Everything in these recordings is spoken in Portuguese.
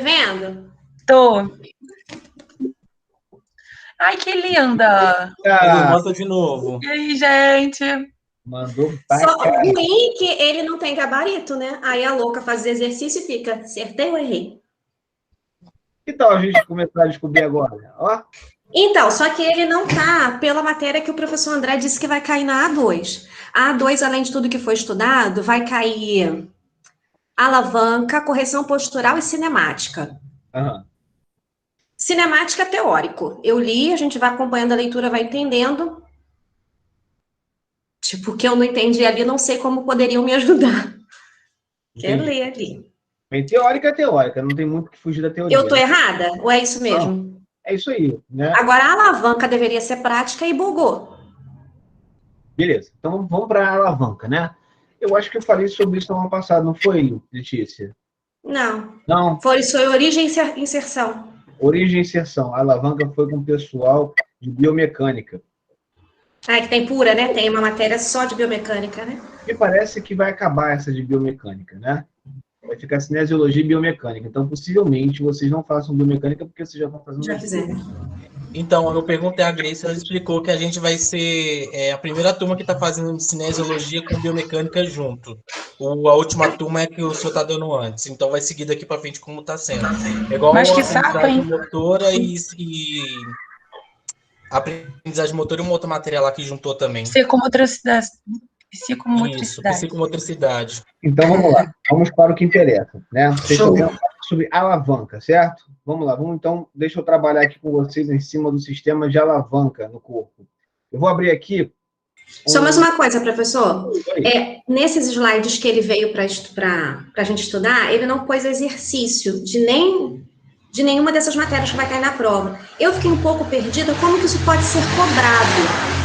vendo? Tô. Ai, que linda! Aí, mostra de novo. E aí, gente? Mandou Só pra cá. ruim que ele não tem gabarito, né? Aí a louca faz exercício e fica, acertei ou errei? Que tal a gente começar a descobrir agora? Ó, Então, só que ele não tá pela matéria que o professor André disse que vai cair na A2. A A2, além de tudo que foi estudado, vai cair alavanca, correção postural e cinemática. aham. Cinemática teórico. Eu li, a gente vai acompanhando a leitura, vai entendendo. Tipo, o que eu não entendi ali, não sei como poderiam me ajudar. Quero Entendi. ler ali. Bem, teórica é teórica, não tem muito que fugir da teoria. Eu tô errada? Ou é isso mesmo? É isso aí, né? Agora, a alavanca deveria ser prática e bugou. Beleza. Então vamos para a alavanca, né? Eu acho que eu falei sobre isso no ano passado, não foi, Letícia? Não. Não. Foi origem e inserção. Origem e inserção. A alavanca foi com o pessoal de biomecânica. Ah, que tem pura, né? Tem uma matéria só de biomecânica, né? Me parece que vai acabar essa de biomecânica, né? Vai ficar cinesiologia e biomecânica. Então, possivelmente, vocês não façam biomecânica porque vocês já estão fazendo... Já fizeram. Então, eu perguntei à Grace, ela explicou que a gente vai ser a primeira turma que está fazendo cinesiologia com biomecânica junto. A última turma é que o senhor está dando antes. Então, vai seguir daqui para frente como está sendo. É igual Mas que a saco, aprendizagem hein? motora e a aprendizagem motora e uma outra matéria lá que juntou também. Psicomotricidade. Isso, Psicomotricidade. psicomotricidade. Então, vamos lá. Vamos para o que interessa, né? Vocês estão Show. vendo sobre alavanca, certo? Vamos lá. Então, deixa eu trabalhar aqui com vocês em cima do sistema de alavanca no corpo. Eu vou abrir aqui... Só mais uma coisa, professor. Oi. Nesses slides que ele veio para a gente estudar, ele não pôs exercício de nenhuma dessas matérias que vai cair na prova. Eu fiquei um pouco perdida, como que isso pode ser cobrado?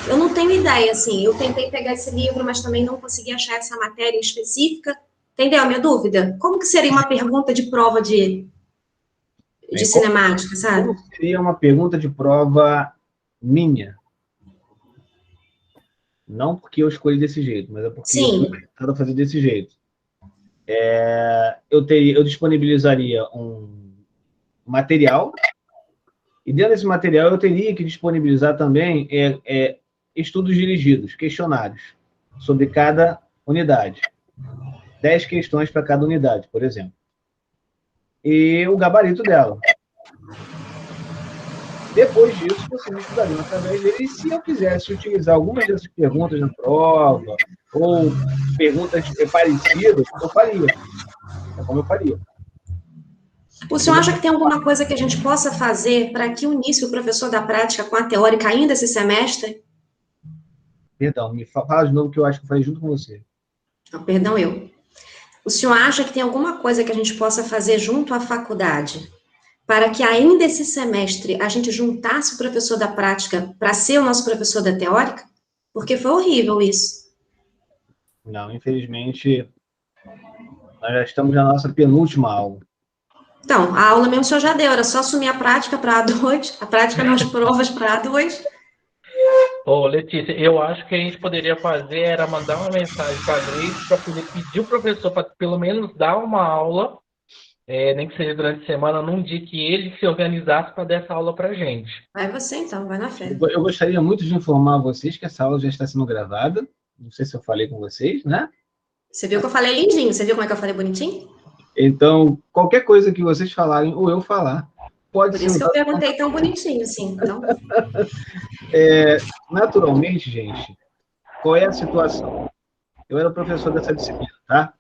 Eu não tenho ideia, assim. Eu tentei pegar esse livro, mas também não consegui achar essa matéria específica. Entendeu a minha dúvida? Como que seria uma pergunta de prova de cinemática, sabe? Como seria uma pergunta de prova minha? Não porque eu escolhi desse jeito, mas é porque Sim. eu fui tentado a fazer desse jeito. Eu disponibilizaria um material, e dentro desse material eu teria que disponibilizar também estudos dirigidos, questionários, sobre cada unidade. 10 questões para cada unidade, por exemplo. E o gabarito dela. Depois disso, vocês estudariam através dele. E se eu quisesse utilizar algumas dessas perguntas na prova, ou perguntas parecidas, eu faria. É como eu faria. O senhor acha que tem alguma coisa que a gente possa fazer para que unisse o professor da prática com a teórica ainda esse semestre? Perdão, me fala de novo que eu acho que eu falei junto com você. Não, perdão, eu. O senhor acha que tem alguma coisa que a gente possa fazer junto à faculdade para que ainda esse semestre a gente juntasse o professor da prática para ser o nosso professor da teórica? Porque foi horrível isso. Não, infelizmente, nós já estamos na nossa penúltima aula. Então, a aula mesmo o senhor já deu, era só assumir a prática para A2, a prática nas provas para A2. Ô, Letícia, eu acho que a gente poderia fazer era mandar uma mensagem para a Grace para poder pedir o professor para pelo menos dar uma aula, nem que seja durante a semana, num dia que ele se organizasse para dar essa aula para a gente. Vai você então, vai na fé. Eu gostaria muito de informar vocês que essa aula já está sendo gravada. Não sei se eu falei com vocês, né? Você viu que eu falei lindinho, você viu como é que eu falei bonitinho? Então, qualquer coisa que vocês falarem ou eu falar, pode Por ser isso que eu usado. perguntei tão bonitinho, assim. Então, Naturalmente, gente, qual é a situação? Eu era professor dessa disciplina, tá?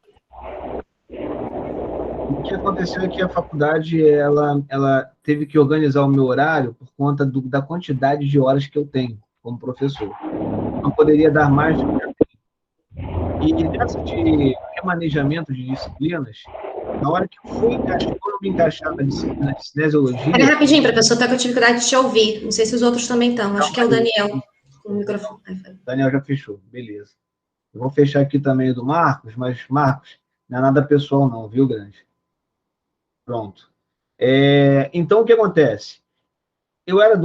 O que aconteceu é que a faculdade ela teve que organizar o meu horário por conta da quantidade de horas que eu tenho como professor. Não poderia dar mais do que eu tenho. E nessa de remanejamento de disciplinas, na hora que eu quando eu me encaixar na disciplina de cinesiologia... Peraí, rapidinho, professor, tá com dificuldade de te ouvir. Não sei se os outros também estão. Acho que é o Daniel. O microfone. Daniel já fechou, beleza. Eu vou fechar aqui também o do Marcos, mas, Marcos, não é nada pessoal não, viu, grande? Pronto. Então, o que acontece? Eu era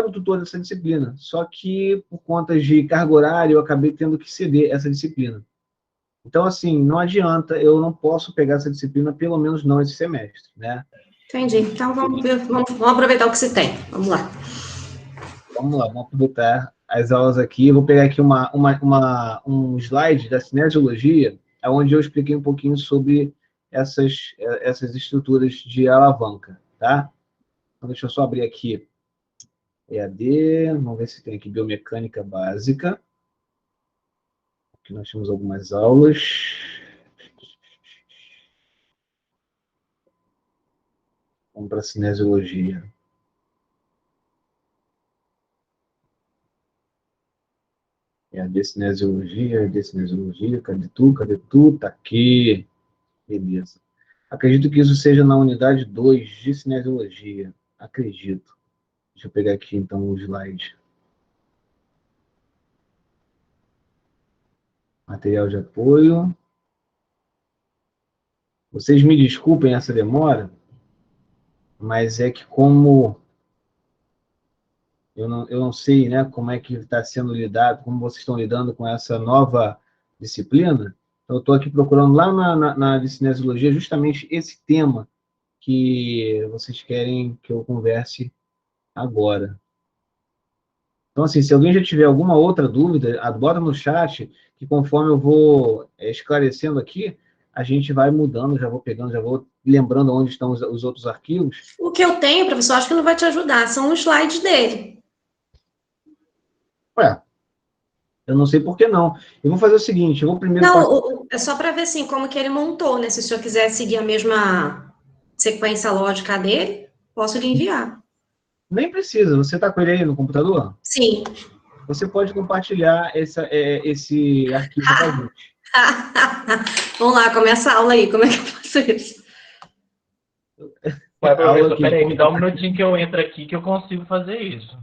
o tutor dessa disciplina, só que, por conta de carga horária, eu acabei tendo que ceder essa disciplina. Então, assim, não adianta, eu não posso pegar essa disciplina, pelo menos não esse semestre, né? Entendi. Então, vamos aproveitar o que se tem. Vamos lá. Vamos lá, vamos aproveitar as aulas aqui. Eu vou pegar aqui um slide da cinesiologia, onde eu expliquei um pouquinho sobre essas estruturas de alavanca, tá? Então, deixa eu só abrir aqui EAD, vamos ver se tem aqui biomecânica básica. Aqui nós temos algumas aulas. Vamos para a cinesiologia. EAD cinesiologia, cadê tu? Tá aqui. Beleza. Acredito que isso seja na unidade 2 de cinesiologia. Acredito. Deixa eu pegar aqui, então, o slide. Material de apoio. Vocês me desculpem essa demora, mas é que como eu não sei, né, como é que está sendo lidado, como vocês estão lidando com essa nova disciplina, então eu estou aqui procurando lá na cinesiologia justamente esse tema que vocês querem que eu converse agora. Então, assim, se alguém já tiver alguma outra dúvida, bota no chat, que conforme eu vou esclarecendo aqui, a gente vai mudando, já vou pegando, já vou lembrando onde estão os outros arquivos. O que eu tenho, professor, acho que não vai te ajudar, são os slides dele. Ué, eu não sei por que não. Eu vou fazer o seguinte, eu vou primeiro... Não, é só para ver, assim, como que ele montou, né? Se o senhor quiser seguir a mesma sequência lógica dele, posso lhe enviar. Nem precisa, você está com ele aí no computador? Sim. Você pode compartilhar esse arquivo com a gente. Vamos lá, começa a aula aí, como é que eu faço isso? Ué, professor, peraí, me dá um minutinho que eu entro aqui que eu consigo fazer isso.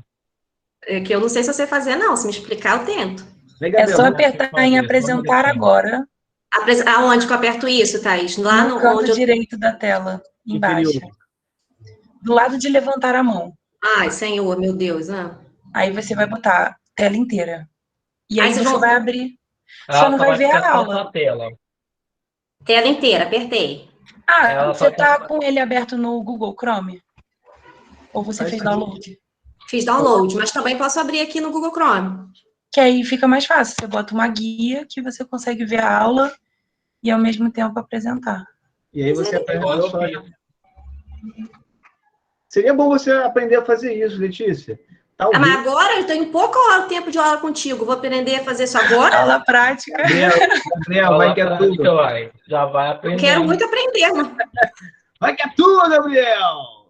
É que eu não sei se eu sei fazer, não. Se me explicar, eu tento. É só apertar em apresentar agora. Aonde que eu aperto isso, Thaís? Lá no canto direito da tela, embaixo. Do lado de levantar a mão. Ai, Senhor, meu Deus. Aí você vai botar tela inteira. E aí você vai abrir. Só não vai ver a aula. Tela inteira, apertei. Você tá com ele aberto no Google Chrome? Ou você fez download? Fiz download, mas também posso abrir aqui no Google Chrome. Que aí fica mais fácil. Você bota uma guia que você consegue ver a aula e ao mesmo tempo apresentar. E aí você aprende só. Seria bom você aprender a fazer isso, Letícia. Talvez. Mas agora eu tenho pouco tempo de aula contigo. Vou aprender a fazer isso agora? Aula prática. Gabriel, vai que é tudo. Já vai aprender. Eu quero muito aprender, mano. Vai que é tudo, Gabriel!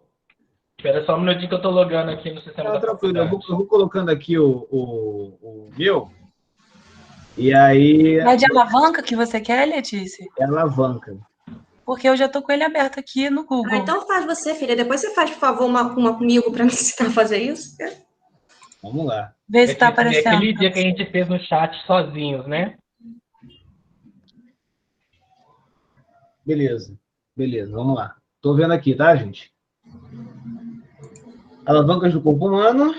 Espera só um minutinho que eu tô logando aqui no sistema da tranquilo, eu vou colocando aqui o meu. E aí... É de alavanca que você quer, Letícia? É alavanca. Porque eu já tô com ele aberto aqui no Google. Então faz você, filha. Depois você faz, por favor, uma comigo para me ensinar a fazer isso. Vamos lá. Vê se tá aparecendo. É aquele dia que a gente fez no chat sozinhos, né? Beleza, vamos lá. Tô vendo aqui, tá, gente? Alavancas do corpo humano.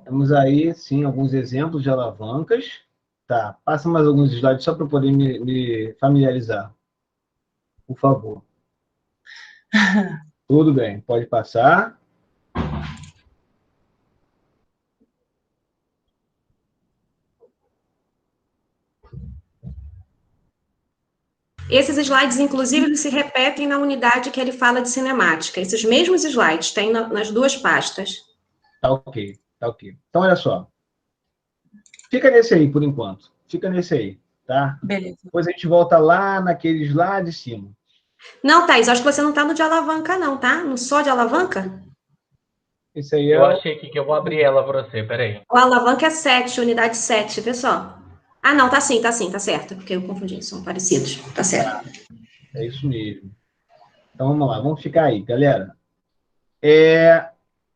Temos aí, sim, alguns exemplos de alavancas. Tá, passa mais alguns slides só para eu poder me familiarizar. Por favor. Tudo bem, pode passar. Esses slides, inclusive, eles se repetem na unidade que ele fala de cinemática. Esses mesmos slides tem nas duas pastas. Tá ok. Então, olha só. Fica nesse aí, por enquanto. Fica nesse aí, tá? Beleza. Depois a gente volta lá naqueles lá de cima. Não, Thaís, acho que você não tá no de alavanca, não, tá? No só de alavanca? Isso aí eu achei aqui que eu vou abrir ela para você, peraí. O alavanca é 7, unidade 7, vê só. Ah, não, tá sim, tá certo, porque eu confundi, são parecidos, tá certo. É isso mesmo. Então, vamos lá, vamos ficar aí, galera.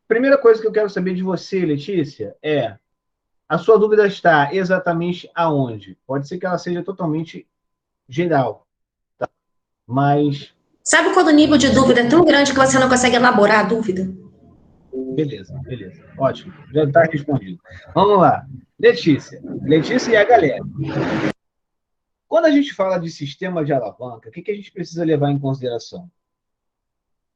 Primeira coisa que eu quero saber de você, Letícia, a sua dúvida está exatamente aonde? Pode ser que ela seja totalmente geral, tá? Mas... Sabe quando o nível de dúvida é tão grande que você não consegue elaborar a dúvida? Beleza. Ótimo, já está respondido. Vamos lá. Letícia e a galera. Quando a gente fala de sistema de alavanca, o que a gente precisa levar em consideração?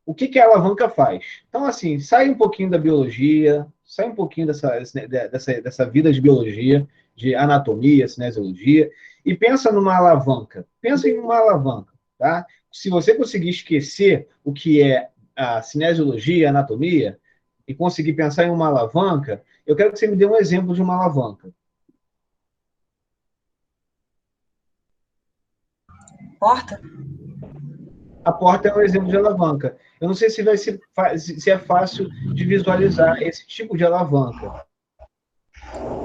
O que a alavanca faz? Então, assim, sai um pouquinho da biologia, sai um pouquinho dessa vida de biologia, de anatomia, cinesiologia, e pensa numa alavanca. Pensa em uma alavanca, tá? Se você conseguir esquecer o que é a cinesiologia, a anatomia, e conseguir pensar em uma alavanca, eu quero que você me dê um exemplo de uma alavanca. Porta? A porta é um exemplo de alavanca. Eu não sei se se é fácil de visualizar esse tipo de alavanca.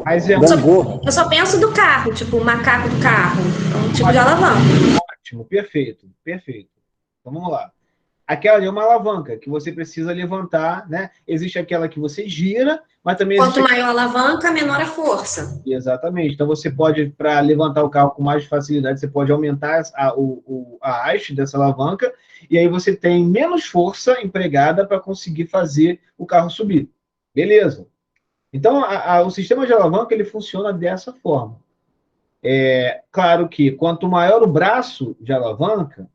Mas é eu só penso do carro, tipo o macaco do carro. É um tipo de alavanca. Ótimo, perfeito, perfeito. Então vamos lá. Aquela ali é uma alavanca que você precisa levantar, né? Existe aquela que você gira, mas também Quanto existe... maior a alavanca, menor a força. Exatamente. Então você pode, para levantar o carro com mais facilidade, você pode aumentar a haste dessa alavanca, e aí você tem menos força empregada para conseguir fazer o carro subir. Beleza. Então, o sistema de alavanca ele funciona dessa forma. Claro que quanto maior o braço de alavanca,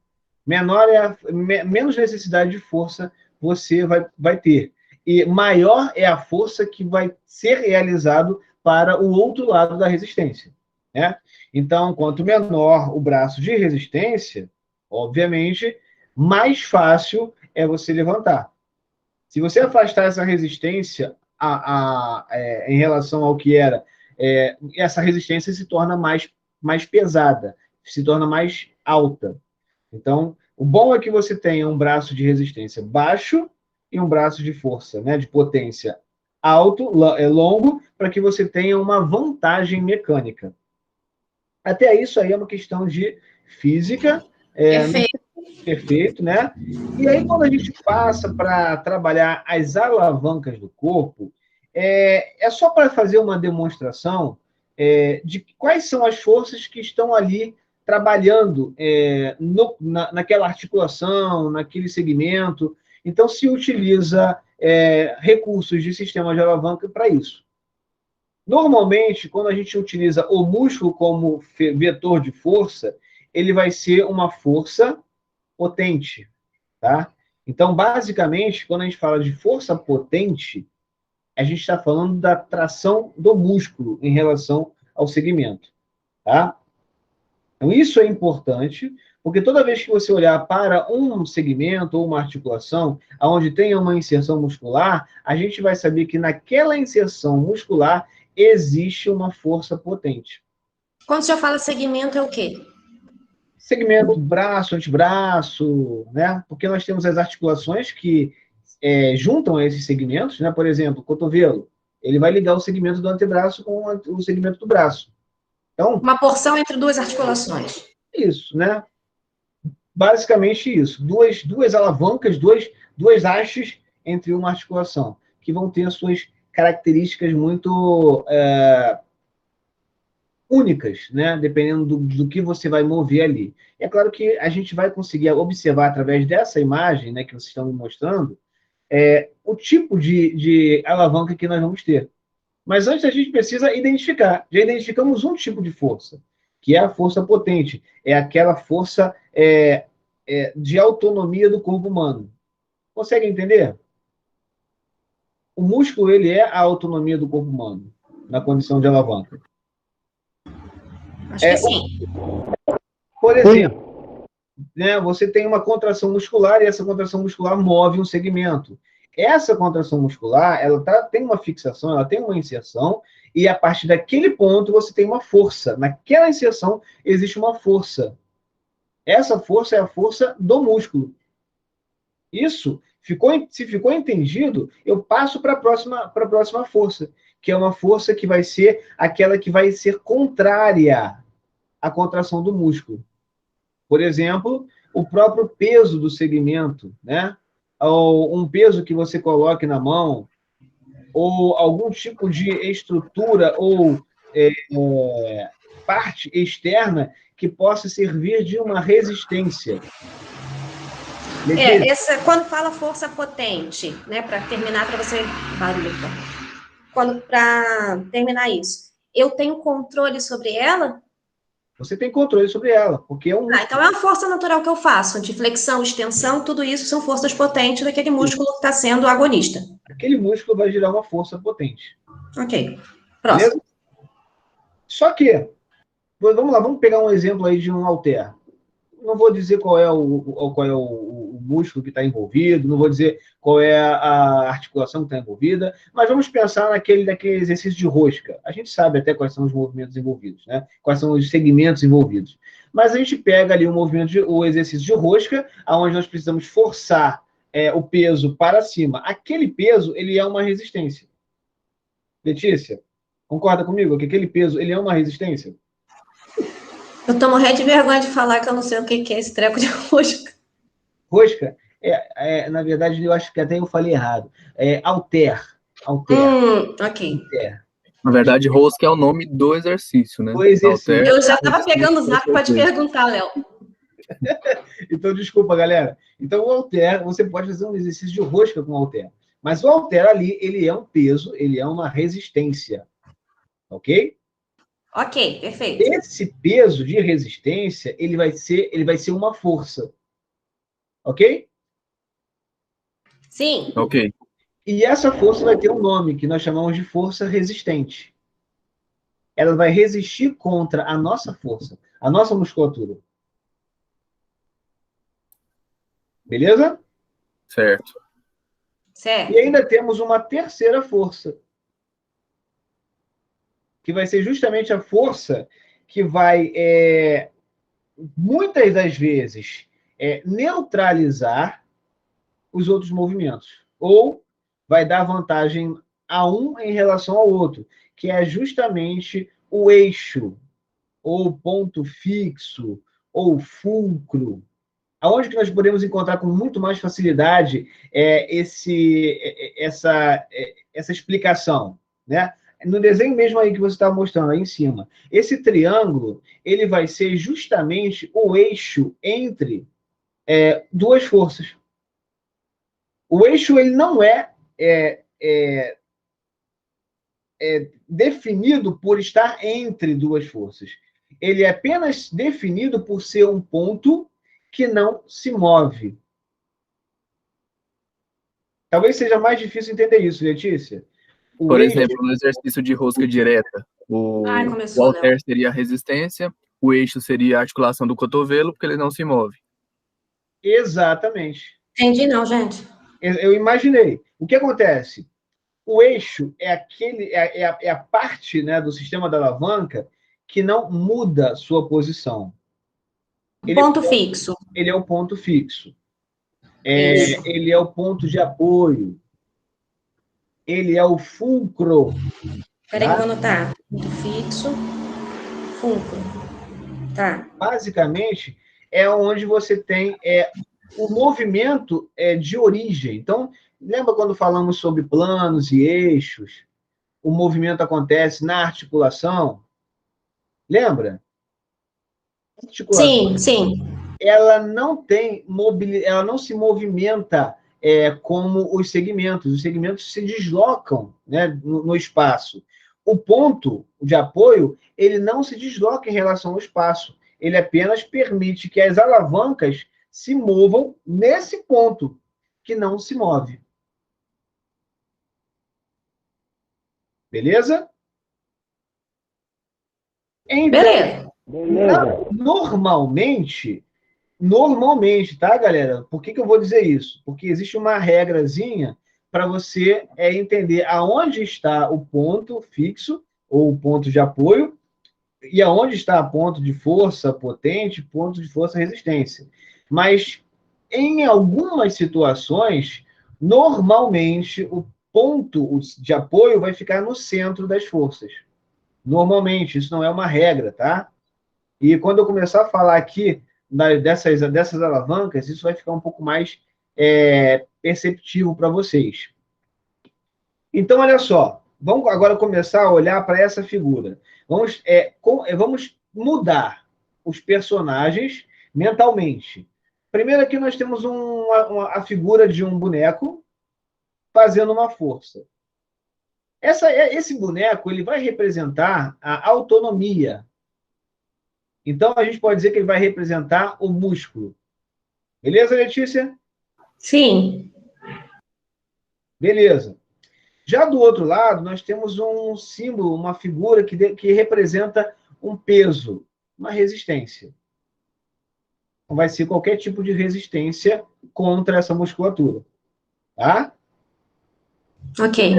menos necessidade de força você vai ter. E maior é a força que vai ser realizado para o outro lado da resistência. Né? Então, quanto menor o braço de resistência, obviamente, mais fácil é você levantar. Se você afastar essa resistência em relação ao que era, essa resistência se torna mais pesada, se torna mais alta. Então, o bom é que você tenha um braço de resistência baixo e um braço de força, né, de potência alto, longo, para que você tenha uma vantagem mecânica. Até isso aí é uma questão de física. Perfeito, né? E aí, quando a gente passa para trabalhar as alavancas do corpo, é só para fazer uma demonstração de quais são as forças que estão ali trabalhando naquela articulação, naquele segmento. Então, se utiliza recursos de sistema de alavanca para isso. Normalmente, quando a gente utiliza o músculo como vetor de força, ele vai ser uma força potente, tá? Então, basicamente, quando a gente fala de força potente, a gente está falando da tração do músculo em relação ao segmento, tá? Então, isso é importante, porque toda vez que você olhar para um segmento ou uma articulação onde tenha uma inserção muscular, a gente vai saber que naquela inserção muscular existe uma força potente. Quando você fala segmento, é o quê? Segmento braço, antebraço, né? Porque nós temos as articulações que juntam esses segmentos, né? Por exemplo, o cotovelo, ele vai ligar o segmento do antebraço com o segmento do braço. Então, uma porção entre duas articulações. Isso, né? Basicamente isso. Duas alavancas, duas hastes entre uma articulação, que vão ter as suas características muito únicas, né? Dependendo do que você vai mover ali. É claro que a gente vai conseguir observar através dessa imagem, né, que vocês estão me mostrando, o tipo de alavanca que nós vamos ter. Mas antes a gente precisa identificar. Já identificamos um tipo de força, que é a força potente. É aquela força de autonomia do corpo humano. Consegue entender? O músculo, ele é a autonomia do corpo humano, na condição de alavanca. Acho que sim. Por exemplo, né, você tem uma contração muscular e essa contração muscular move um segmento. Essa contração muscular, ela tem uma fixação, ela tem uma inserção, e a partir daquele ponto você tem uma força. Naquela inserção existe uma força. Essa força é a força do músculo. Isso, se ficou entendido, eu passo para a próxima força, que é uma força que vai ser aquela que vai ser contrária à contração do músculo. Por exemplo, o próprio peso do segmento, né? Ou um peso que você coloque na mão, ou algum tipo de estrutura ou parte externa que possa servir de uma resistência. Quando fala força potente, né, para terminar, para você, barulho, para terminar isso, eu tenho controle sobre ela? Você tem controle sobre ela, porque é um músculo. Então é uma força natural que eu faço, de flexão, extensão, tudo isso são forças potentes daquele músculo que está sendo o agonista. Aquele músculo vai gerar uma força potente. Ok. Beleza? Próximo. Só que, vamos lá, vamos pegar um exemplo aí de um halter. Não vou dizer qual é o músculo que está envolvido, não vou dizer qual é a articulação que está envolvida, mas vamos pensar daquele exercício de rosca. A gente sabe até quais são os movimentos envolvidos, né? Quais são os segmentos envolvidos. Mas a gente pega ali o exercício de rosca, onde nós precisamos forçar o peso para cima. Aquele peso, ele é uma resistência. Letícia, concorda comigo que aquele peso, ele é uma resistência? Eu tô morrendo de vergonha de falar que eu não sei o que é esse treco de rosca. Rosca, na verdade, eu acho que até eu falei errado. Halter. Ok. Halter. Na verdade, rosca é o nome do exercício, né? O exercício. Halter. Eu já estava pegando o zap para te perguntar, Léo. Então, desculpa, galera. Então, o halter, você pode fazer um exercício de rosca com o halter. Mas o halter ali, ele é um peso, ele é uma resistência. Ok? Ok, perfeito. Esse peso de resistência, ele vai ser uma força. Ok? Sim. Ok. E essa força vai ter um nome, que nós chamamos de força resistente. Ela vai resistir contra a nossa força, a nossa musculatura. Beleza? Certo. Certo. E ainda temos uma terceira força, que vai ser justamente a força que vai, muitas das vezes, neutralizar os outros movimentos. Ou vai dar vantagem a um em relação ao outro, que é justamente o eixo, ou ponto fixo, ou fulcro. Aonde que nós podemos encontrar com muito mais facilidade essa explicação, né? No desenho mesmo aí que você está mostrando aí em cima, esse triângulo, ele vai ser justamente o eixo entre duas forças. O eixo, ele não é definido por estar entre duas forças. Ele é apenas definido por ser um ponto que não se move. Talvez seja mais difícil entender isso, Letícia. Por exemplo, no exercício de rosca direta, o halter seria a resistência, o eixo seria a articulação do cotovelo, porque ele não se move. Exatamente. Entendi não, gente. Eu imaginei. O que acontece? O eixo é a parte, né, do sistema da alavanca que não muda sua posição. Ponto fixo. Ele é o ponto fixo. Ele é o ponto de apoio. Ele é o fulcro. Peraí que eu vou anotar. Ponto fixo, fulcro. Tá. Basicamente, é onde você tem o movimento de origem. Então, lembra quando falamos sobre planos e eixos? O movimento acontece na articulação? Lembra? Sim, sim. Ela não ela não se movimenta como os segmentos se deslocam, né, no espaço. O ponto de apoio, ele não se desloca em relação ao espaço, ele apenas permite que as alavancas se movam nesse ponto, que não se move. Beleza? Então, beleza. Normalmente, tá, galera? Por que eu vou dizer isso? Porque existe uma regrazinha para você entender aonde está o ponto fixo ou o ponto de apoio e aonde está o ponto de força potente, ponto de força resistência. Mas em algumas situações, normalmente o ponto de apoio vai ficar no centro das forças. Normalmente, isso não é uma regra, tá? E quando eu começar a falar aqui dessas alavancas, isso vai ficar um pouco mais perceptível para vocês. Então, olha só, vamos agora começar a olhar para essa figura. Vamos mudar os personagens mentalmente. Primeiro aqui nós temos a figura de um boneco fazendo uma força. Esse boneco ele vai representar a autonomia. Então, a gente pode dizer que ele vai representar o músculo. Beleza, Letícia? Sim. Beleza. Já do outro lado, nós temos um símbolo, uma figura que representa um peso, uma resistência. Então, vai ser qualquer tipo de resistência contra essa musculatura. Tá? Ok.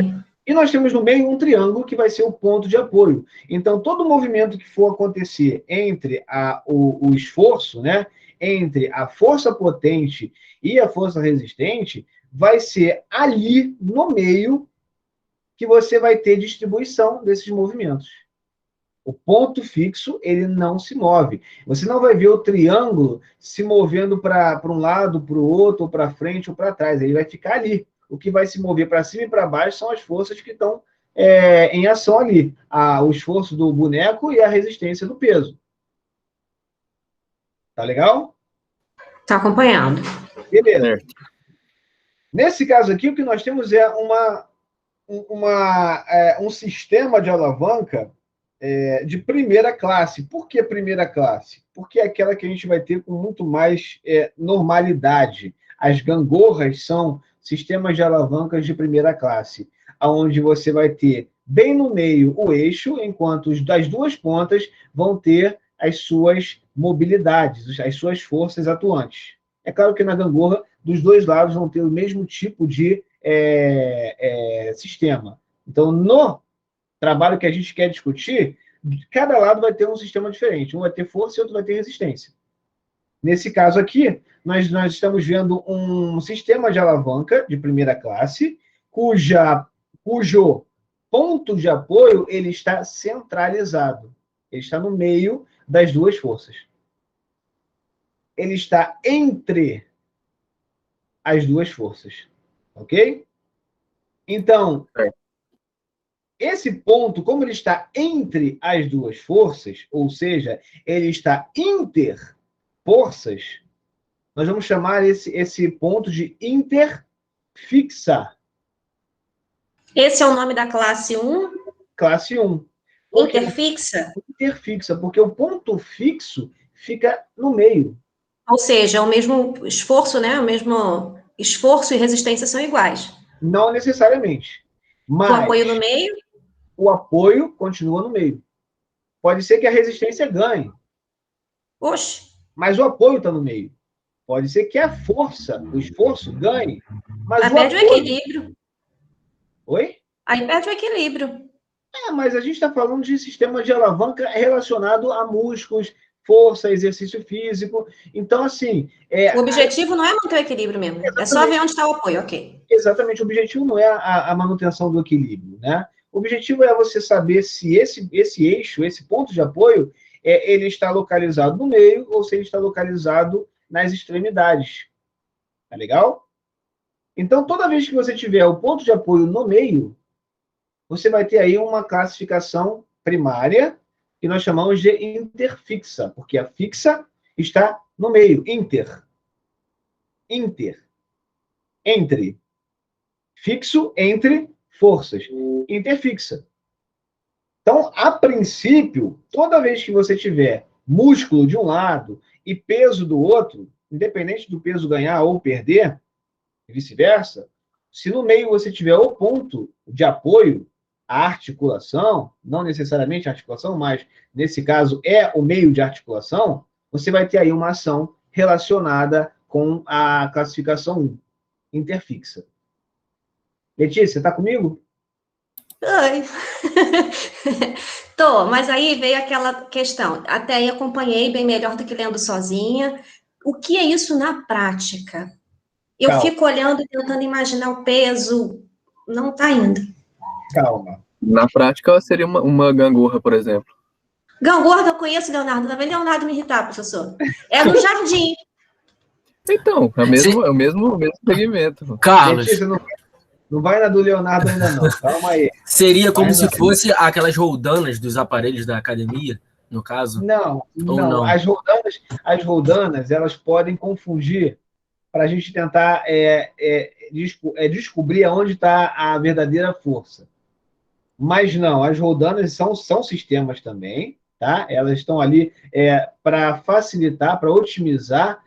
E nós temos no meio um triângulo que vai ser o ponto de apoio. Então, todo movimento que for acontecer entre o esforço, né, entre a força potente e a força resistente, vai ser ali no meio que você vai ter distribuição desses movimentos. O ponto fixo, ele não se move. Você não vai ver o triângulo se movendo para um lado, para o outro, ou para frente ou para trás. Ele vai ficar ali. O que vai se mover para cima e para baixo são as forças que estão em ação ali. O esforço do boneco e a resistência do peso. Tá legal? Tá acompanhando. Beleza. Nesse caso aqui, o que nós temos é um sistema de alavanca de primeira classe. Por que primeira classe? Porque é aquela que a gente vai ter com muito mais normalidade. As gangorras são sistemas de alavancas de primeira classe, onde você vai ter bem no meio o eixo, enquanto das duas pontas vão ter as suas mobilidades, as suas forças atuantes. É claro que na gangorra, dos dois lados vão ter o mesmo tipo de sistema. Então, no trabalho que a gente quer discutir, cada lado vai ter um sistema diferente. Um vai ter força e outro vai ter resistência. Nesse caso aqui, nós estamos vendo um sistema de alavanca de primeira classe, cujo ponto de apoio ele está centralizado. Ele está no meio das duas forças. Ele está entre as duas forças. Ok? Então, esse ponto, como ele está entre as duas forças, ou seja, ele está interforças, nós vamos chamar esse ponto de interfixa. Esse é o nome da classe 1? Classe 1. Interfixa? Interfixa, porque o ponto fixo fica no meio. Ou seja, o mesmo esforço, né? O mesmo esforço e resistência são iguais. Não necessariamente. Mas o apoio no meio? O apoio continua no meio. Pode ser que a resistência ganhe. Oxe. Mas o apoio está no meio. Pode ser que a força, o esforço, ganhe. Mas aí perde o equilíbrio. Oi? Aí perde o equilíbrio. Mas a gente está falando de sistema de alavanca relacionado a músculos, força, exercício físico. Então, assim... o objetivo não é manter o equilíbrio mesmo. Exatamente. É só ver onde está o apoio, ok. Exatamente. O objetivo não é a manutenção do equilíbrio, né? O objetivo é você saber se esse eixo, esse ponto de apoio, ele está localizado no meio ou se ele está localizado nas extremidades. Tá legal? Então, toda vez que você tiver o ponto de apoio no meio, você vai ter aí uma classificação primária que nós chamamos de interfixa, porque a fixa está no meio. Entre. Fixo entre forças. Interfixa. Então, a princípio, toda vez que você tiver músculo de um lado e peso do outro, independente do peso ganhar ou perder, e vice-versa, se no meio você tiver o ponto de apoio, a articulação, não necessariamente a articulação, mas nesse caso é o meio de articulação, você vai ter aí uma ação relacionada com a classificação 1, interfixa. Letícia, está comigo? Oi. Tô, mas aí veio aquela questão. Até aí acompanhei bem melhor do que lendo sozinha. O que é isso na prática? Eu fico olhando e tentando imaginar o peso. Não está indo. Calma. Na prática, seria uma gangorra, por exemplo. Gangorra, eu conheço, Leonardo. Tá vendo Leonardo me irritar, professor? É no jardim. Então, é o mesmo segmento. Carlos. Letícia, não vai na do Leonardo ainda não. Calma aí. Seria como se fosse aquelas roldanas dos aparelhos da academia, no caso? Não. As roldanas, elas podem confundir para a gente tentar descobrir aonde está a verdadeira força. Mas não, as roldanas são sistemas também, tá? Elas estão ali para facilitar, para otimizar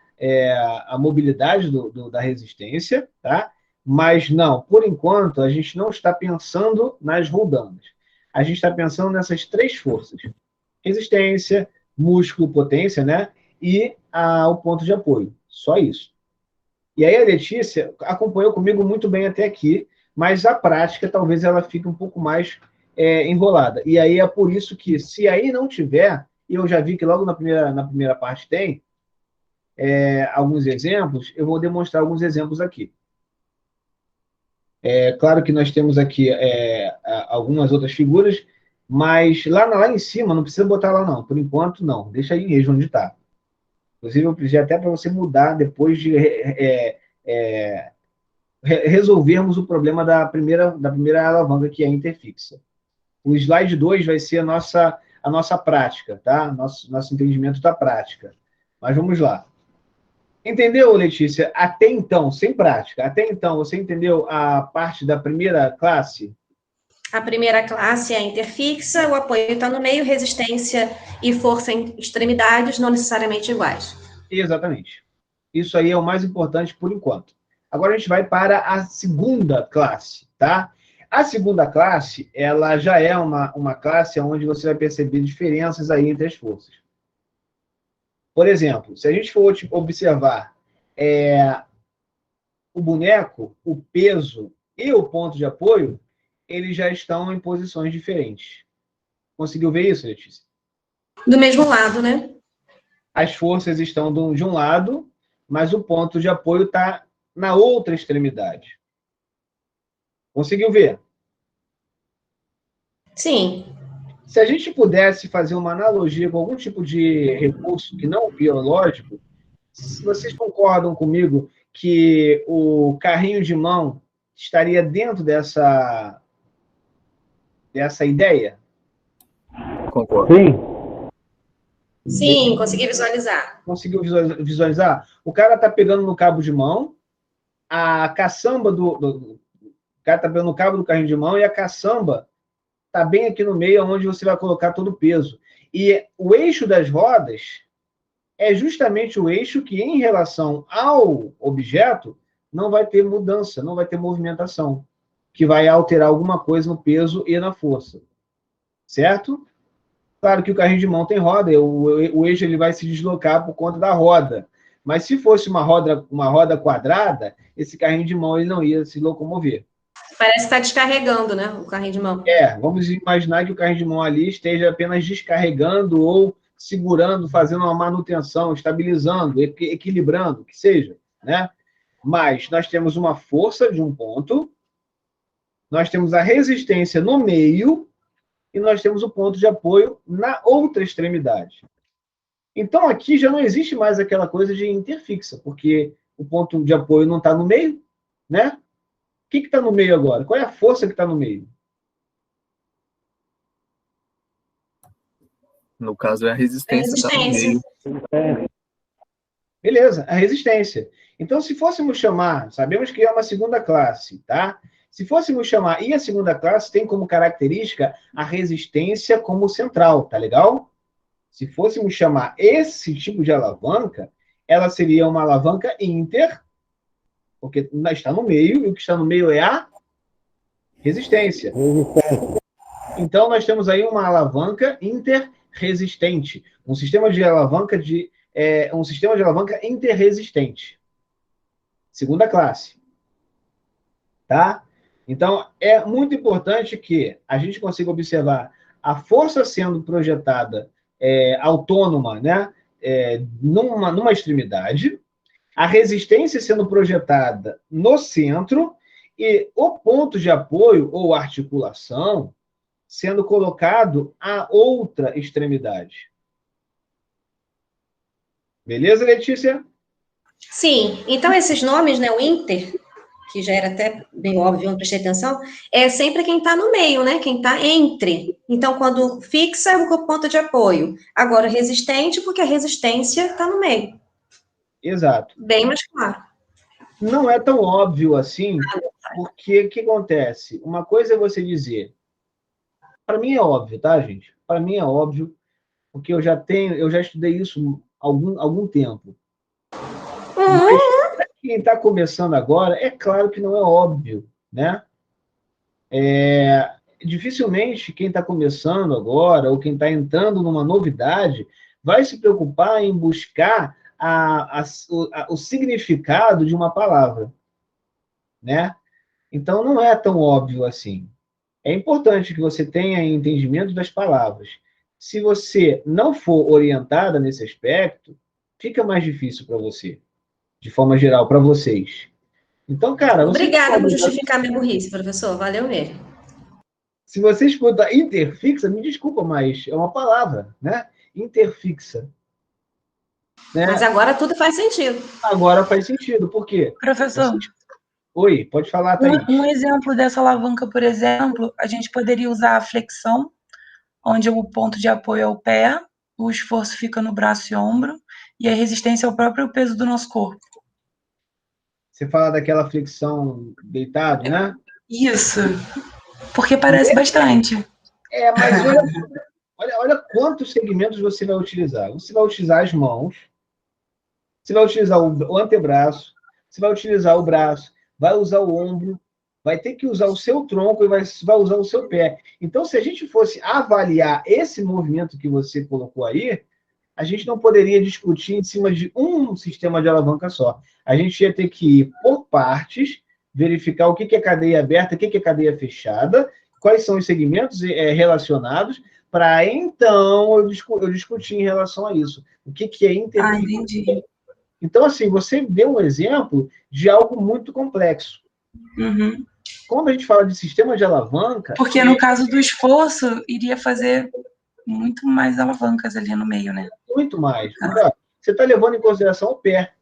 a mobilidade da resistência, tá? Mas não, por enquanto, a gente não está pensando nas roldanas. A gente está pensando nessas 3 forças: resistência, músculo, potência, né? E o ponto de apoio. Só isso. E aí a Letícia acompanhou comigo muito bem até aqui, mas a prática talvez ela fique um pouco mais enrolada. E aí é por isso que, se aí não tiver, e eu já vi que logo na primeira parte tem alguns exemplos, eu vou demonstrar alguns exemplos aqui. Claro que nós temos aqui algumas outras figuras, mas lá em cima, não precisa botar lá não, por enquanto não, deixa aí mesmo onde está. Inclusive, eu pedi até para você mudar depois de resolvermos o problema da primeira alavanca, que é a interfixa. O slide 2 vai ser a nossa prática, tá? Nosso entendimento da prática. Mas vamos lá. Entendeu, Letícia? Até então, sem prática, até então, você entendeu a parte da primeira classe? A primeira classe é a interfixa, o apoio está no meio, resistência e força em extremidades não necessariamente iguais. Exatamente. Isso aí é o mais importante por enquanto. Agora a gente vai para a segunda classe, tá? A segunda classe, ela já é uma classe onde você vai perceber diferenças aí entre as forças. Por exemplo, se a gente for observar o boneco, o peso e o ponto de apoio, eles já estão em posições diferentes. Conseguiu ver isso, Letícia? Do mesmo lado, né? As forças estão de um lado, mas o ponto de apoio está na outra extremidade. Conseguiu ver? Sim. Se a gente pudesse fazer uma analogia com algum tipo de recurso que não biológico, vocês concordam comigo que o carrinho de mão estaria dentro dessa ideia? Concordo. Sim. Sim, consegui visualizar. Conseguiu visualizar? O cara está pegando no cabo de mão, a caçamba o cara está pegando no cabo do carrinho de mão e a caçamba está bem aqui no meio, onde você vai colocar todo o peso. E o eixo das rodas é justamente o eixo que, em relação ao objeto, não vai ter mudança, não vai ter movimentação, que vai alterar alguma coisa no peso e na força. Certo? Claro que o carrinho de mão tem roda, o eixo ele vai se deslocar por conta da roda. Mas se fosse uma roda quadrada, esse carrinho de mão ele não ia se locomover. Parece que está descarregando, né, o carrinho de mão. Vamos imaginar que o carrinho de mão ali esteja apenas descarregando ou segurando, fazendo uma manutenção, estabilizando, equilibrando, que seja, né? Mas nós temos uma força de um ponto, nós temos a resistência no meio e nós temos o ponto de apoio na outra extremidade. Então, aqui já não existe mais aquela coisa de interfixa, porque o ponto de apoio não está no meio, né? O que está no meio agora? Qual é a força que está no meio? No caso, é a resistência. Tá no meio. Beleza, a resistência. Então, se fôssemos chamar, sabemos que é uma segunda classe, tá? Se fôssemos chamar, e a segunda classe tem como característica a resistência como central, tá legal? Se fôssemos chamar esse tipo de alavanca, ela seria uma alavanca inter, porque está no meio, e o que está no meio é a resistência. Então, nós temos aí uma alavanca interresistente, um sistema de alavanca interresistente. Segunda classe. Tá? Então, é muito importante que a gente consiga observar a força sendo projetada autônoma, né? Numa extremidade, a resistência sendo projetada no centro e o ponto de apoio ou articulação sendo colocado à outra extremidade. Beleza, Letícia? Sim. Então, esses nomes, né, o inter, que já era até bem óbvio, não prestei atenção, é sempre quem está no meio, né? Quem está entre. Então, quando fixa, é o ponto de apoio. Agora, resistente, porque a resistência está no meio. Exato. Bem mais claro. Não é tão óbvio assim, porque o que acontece? Uma coisa é você dizer... Para mim é óbvio, tá, gente? Para mim é óbvio. porque eu já estudei isso há algum tempo. Mas para quem está começando agora, é claro que não é óbvio, né? Dificilmente quem está começando agora, ou quem está entrando numa novidade, vai se preocupar em buscar o significado de uma palavra, né? Então, não é tão óbvio assim. É importante que você tenha entendimento das palavras. Se você não for orientada nesse aspecto, fica mais difícil para você, de forma geral, para vocês. Então, cara, você Obrigada por pode... justificar minha burrice, professor. Valeu mesmo. Se você escuta interfixa, me desculpa, mas é uma palavra, né? Interfixa. Né? Mas agora tudo faz sentido. Agora faz sentido. Por quê? Professor, Oi, pode falar, Thaís. um exemplo dessa alavanca, por exemplo, a gente poderia usar a flexão, onde o ponto de apoio é o pé, o esforço fica no braço e ombro, e a resistência é o próprio peso do nosso corpo. Você fala daquela flexão deitado, né? Isso, porque parece bastante. Mas olha quantos segmentos você vai utilizar. Você vai utilizar as mãos, você vai utilizar o antebraço, você vai utilizar o braço, vai usar o ombro, vai ter que usar o seu tronco e vai usar o seu pé. Então, se a gente fosse avaliar esse movimento que você colocou aí, a gente não poderia discutir em cima de um sistema de alavanca só. A gente ia ter que ir por partes, verificar o que é cadeia aberta, o que é cadeia fechada, quais são os segmentos relacionados, para então eu discutir em relação a isso. O que é interfixe? Entendi. Então, assim, você deu um exemplo de algo muito complexo. Uhum. Quando a gente fala de sistema de alavanca... Porque no caso do esforço, iria fazer muito mais alavancas ali no meio, né? Muito mais. Porque, ó, você está levando em consideração o pé,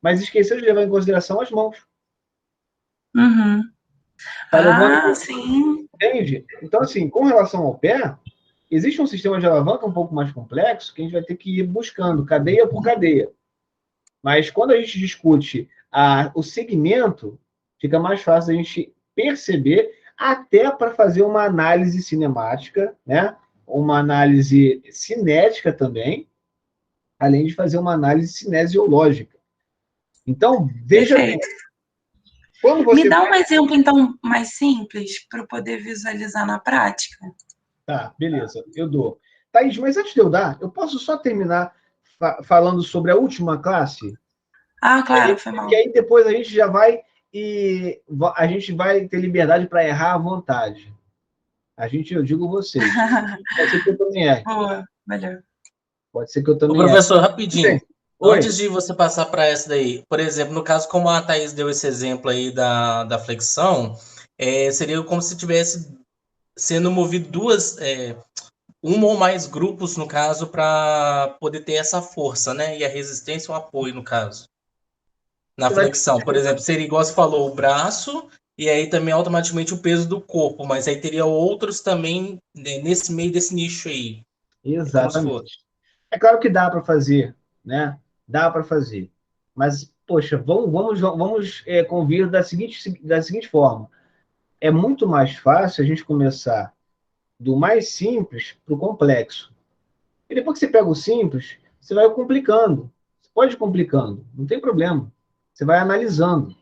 mas esqueceu de levar em consideração as mãos. Uhum. Tá levando... Sim. Entende? Então, assim, com relação ao pé, existe um sistema de alavanca um pouco mais complexo que a gente vai ter que ir buscando, cadeia por cadeia. Mas quando a gente discute o segmento, fica mais fácil a gente perceber, até para fazer uma análise cinemática, né? Uma análise cinética também, além de fazer uma análise cinesiológica. Então, veja bem. Quando você Me dá um exemplo, então, mais simples, para eu poder visualizar na prática. Tá, beleza, eu dou. Thaís, mas antes de eu dar, eu posso só terminar falando sobre a última classe? Claro, foi mal. Que aí depois a gente já vai a gente vai ter liberdade para errar à vontade. Eu digo vocês. Pode ser que eu também erre. Boa, valeu. Pode ser que eu também erre. Professor, rapidinho. Oi. Antes de você passar para essa daí, por exemplo, no caso, como a Thaís deu esse exemplo aí da flexão, seria como se tivesse sendo movido um ou mais grupos, no caso, para poder ter essa força, né? E a resistência ou apoio, no caso. Na flexão, por exemplo, seria igual você falou, o braço, e aí também automaticamente o peso do corpo, mas aí teria outros também nesse meio desse nicho aí. Exatamente. É claro que dá para fazer, né? Dá para fazer. Mas, poxa, vamos convir da seguinte forma. É muito mais fácil a gente começar do mais simples para o complexo. E depois que você pega o simples, você vai complicando. Você pode ir complicando, não tem problema. Você vai analisando.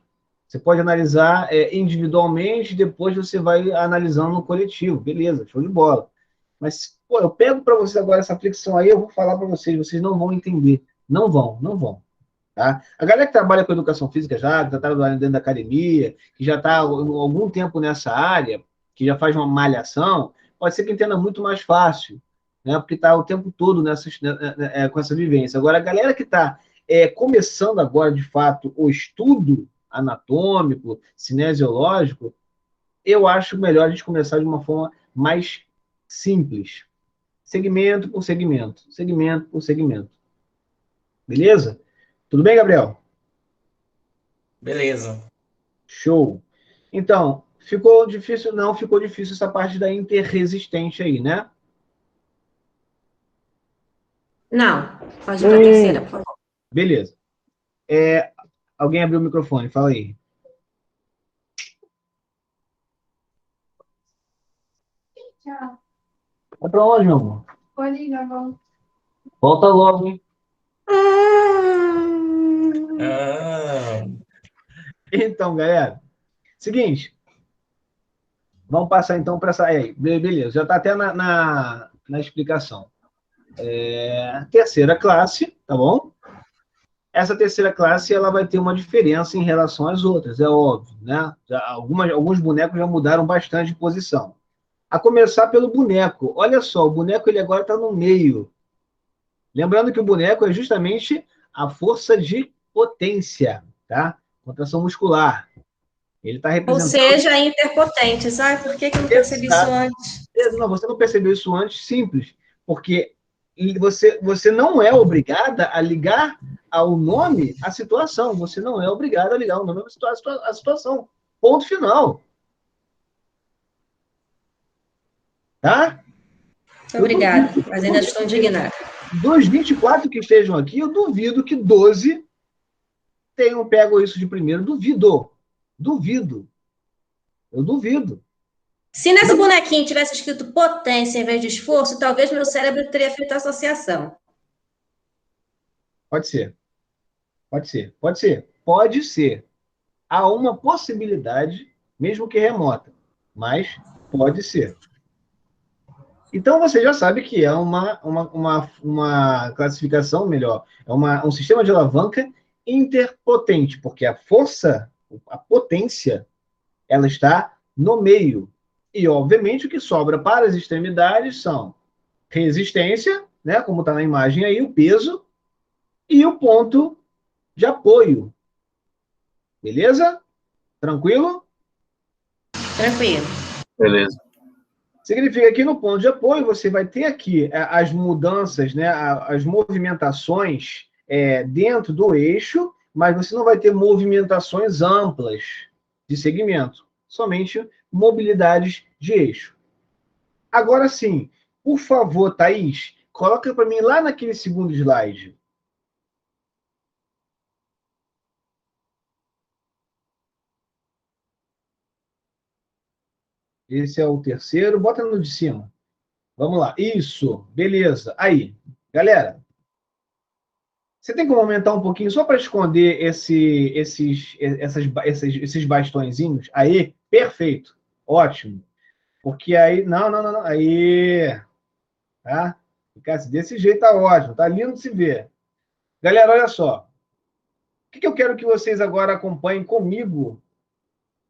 Você pode analisar individualmente, depois você vai analisando no coletivo. Beleza, show de bola. Mas, pô, eu pego para vocês agora essa flexão aí, eu vou falar para vocês não vão entender. Não vão. Tá? A galera que trabalha com educação física já, que está trabalhando dentro da academia, que já está há algum tempo nessa área, que já faz uma malhação, pode ser que entenda muito mais fácil, né? Porque está o tempo todo com essa vivência. Agora, a galera que está começando agora, de fato, o estudo anatômico, cinesiológico, eu acho melhor a gente começar de uma forma mais simples. Segmento por segmento. Segmento por segmento. Beleza? Tudo bem, Gabriel? Beleza. Show. Então, ficou difícil? Não, ficou difícil essa parte da interresistente aí, né? Não. Pode ir para a terceira, por favor. Beleza. Alguém abriu o microfone, fala aí. Tchau. Vai pra onde, meu amor? Pode ir, Gavão. Volta logo, hein? Então, galera, seguinte, vamos passar então para essa. Beleza, já está até na explicação. Terceira classe, tá bom? Essa terceira classe ela vai ter uma diferença em relação às outras, é óbvio, né? Alguns bonecos já mudaram bastante de posição. A começar pelo boneco. Olha só, o boneco ele agora está no meio. Lembrando que o boneco é justamente a força de potência, tá? Contração muscular. Ele está representando... Ou seja, interpotente. Sabe por que eu não percebi isso antes? Não, você não percebeu isso antes? Simples. Porque você não é obrigada a ligar ao nome a situação. Você não é obrigada a ligar o nome à situação. Ponto final. Tá? Obrigada, mas ainda estou indignada. Dos 24 que estejam aqui, eu duvido que 12 tenham pego isso de primeiro. Duvido. Eu duvido. Se nesse bonequinho tivesse escrito potência em vez de esforço, talvez meu cérebro teria feito a associação. Pode ser. Há uma possibilidade, mesmo que remota, mas pode ser. Então, você já sabe que é uma classificação melhor, é um sistema de alavanca interpotente, porque a força, a potência, ela está no meio. E, obviamente, o que sobra para as extremidades são resistência, né, como está na imagem aí, o peso, e o ponto de apoio. Beleza? Tranquilo? Tranquilo. Beleza. Significa que no ponto de apoio você vai ter aqui as mudanças, né, as movimentações dentro do eixo, mas você não vai ter movimentações amplas de segmento, somente mobilidades de eixo. Agora sim, por favor, Thaís, coloca para mim lá naquele segundo slide. Esse é o terceiro. Bota no de cima. Vamos lá. Isso. Beleza. Aí. Galera, você tem como aumentar um pouquinho só para esconder esses bastõezinhos? Aí. Perfeito. Ótimo. Porque aí... Não. Aí. Tá? Ficasse desse jeito, tá ótimo. Tá lindo de se ver. Galera, olha só. O que eu quero que vocês agora acompanhem comigo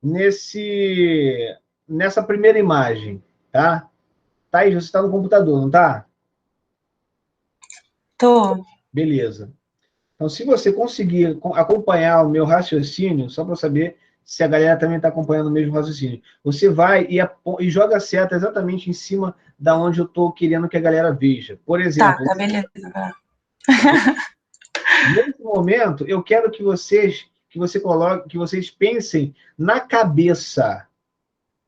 nessa primeira imagem, tá? Thaís, você está no computador, não tá? Tô. Beleza. Então, se você conseguir acompanhar o meu raciocínio, só para saber se a galera também está acompanhando o mesmo raciocínio, você vai e joga a seta exatamente em cima da onde eu estou querendo que a galera veja. Por exemplo... Tá, beleza. Nesse momento, eu quero que vocês pensem na cabeça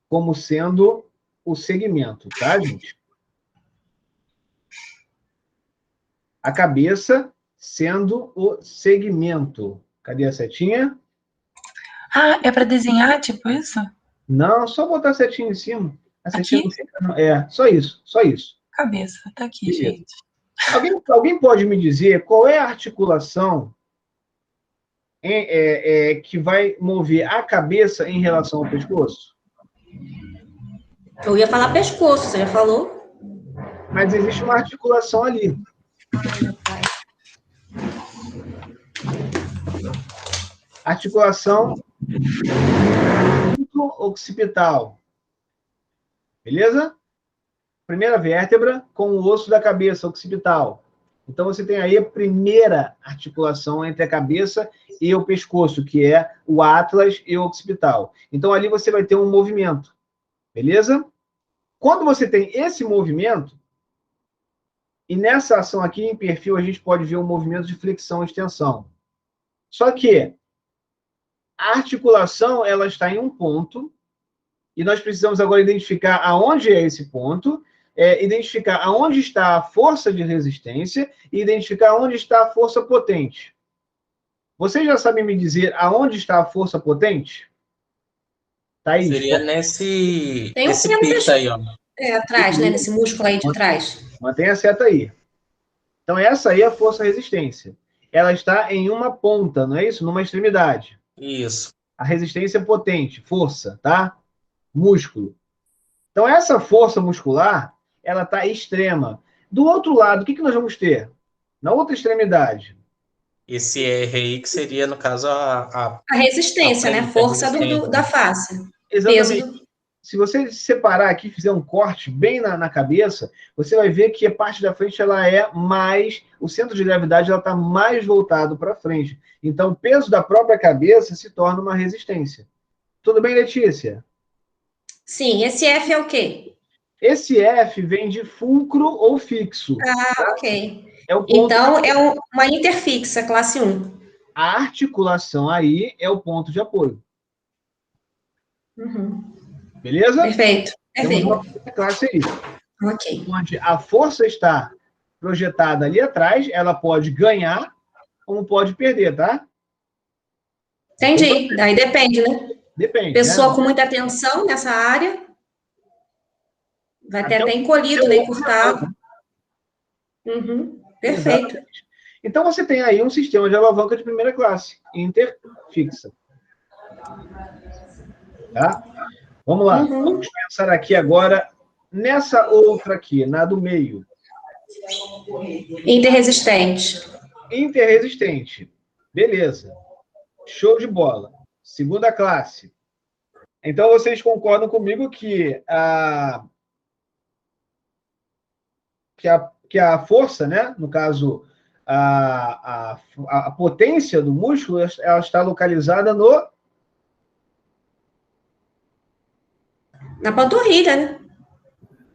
como sendo o segmento, tá, gente? A cabeça sendo o segmento. Cadê a setinha? Ah, é para desenhar, tipo isso? Não, só botar a setinha em cima. A setinha aqui? Não fica, não. Só isso. Cabeça, tá aqui, Beleza. gente. Alguém pode me dizer qual é a articulação que vai mover a cabeça em relação ao pescoço? Eu ia falar pescoço, você já falou? Mas existe uma articulação ali. Articulação occipital. Beleza? Primeira vértebra com o osso da cabeça, occipital. Então, você tem aí a primeira articulação entre a cabeça e o pescoço, que é o atlas e o occipital. Então, ali você vai ter um movimento. Beleza? Quando você tem esse movimento, e nessa ação aqui, em perfil, a gente pode ver um movimento de flexão e extensão. Só que a articulação, ela está em um ponto, e nós precisamos agora identificar aonde é esse ponto, identificar aonde está a força de resistência e identificar onde está a força potente. Vocês já sabem me dizer aonde está a força potente? Thaís? Seria nesse Tem esse pico aí, ó. Atrás, né? Nesse músculo aí de trás. Mantenha a seta aí. Então, essa aí é a força-resistência. Ela está em uma ponta, não é isso? Numa extremidade. Isso. A resistência é potente, força, tá? Músculo. Então, essa força muscular, ela está extrema. Do outro lado, o que nós vamos ter? Na outra extremidade. Esse R aí que seria, no caso, a resistência, né? Força da face. Exatamente. Peso do... Se você separar aqui, fizer um corte bem na cabeça, você vai ver que a parte da frente ela é mais... O centro de gravidade ela está mais voltado para frente. Então, o peso da própria cabeça se torna uma resistência. Tudo bem, Letícia? Sim, esse F é o quê? Esse F vem de fulcro ou fixo. Ah, ok. É o ponto então, é uma interfixa, classe 1. A articulação aí é o ponto de apoio. Uhum. Beleza? Perfeito. Temos uma classe aí. Ok. Onde a força está projetada ali atrás, ela pode ganhar, como pode perder, tá? Entendi. Aí depende, né? Depende. Pessoa né? com muita atenção nessa área vai ter até encolhido, né? Encurtado. Uhum. Perfeito. Exatamente. Então, você tem aí um sistema de alavanca de primeira classe, interfixa. Tá? Vamos lá. Uhum. Vamos pensar aqui agora nessa outra aqui, na do meio. Interresistente. Interresistente. Beleza. Show de bola. Segunda classe. Então, vocês concordam comigo que a força, né? No caso, a potência do músculo, ela está localizada na panturrilha, né?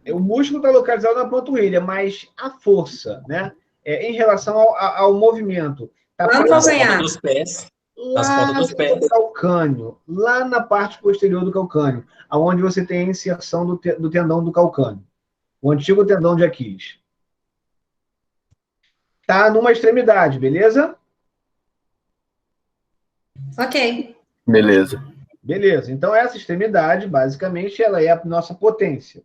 O músculo está localizado na panturrilha, mas a força, né? Em relação ao movimento. Tá Lá no calcanhar. Dos pés. Lá no calcânio, lá na parte posterior do calcânio, aonde você tem a inserção do tendão do calcânio, o antigo tendão de Aquiles. Tá numa extremidade, beleza? Ok. Beleza. Beleza. Então, essa extremidade, basicamente, ela é a nossa potência.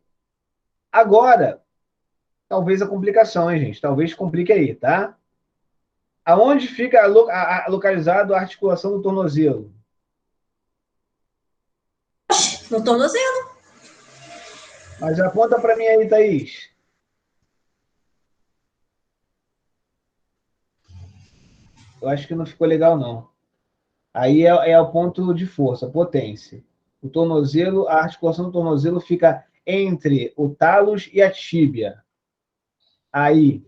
Agora, talvez a complicação, hein, gente? Talvez complique aí, tá? Aonde fica localizado a articulação do tornozelo? No tornozelo. Mas aponta para mim aí, Thaís. Eu acho que não ficou legal, não. Aí é o ponto de força, potência. O tornozelo, a articulação do tornozelo fica entre o talos e a tíbia. Aí,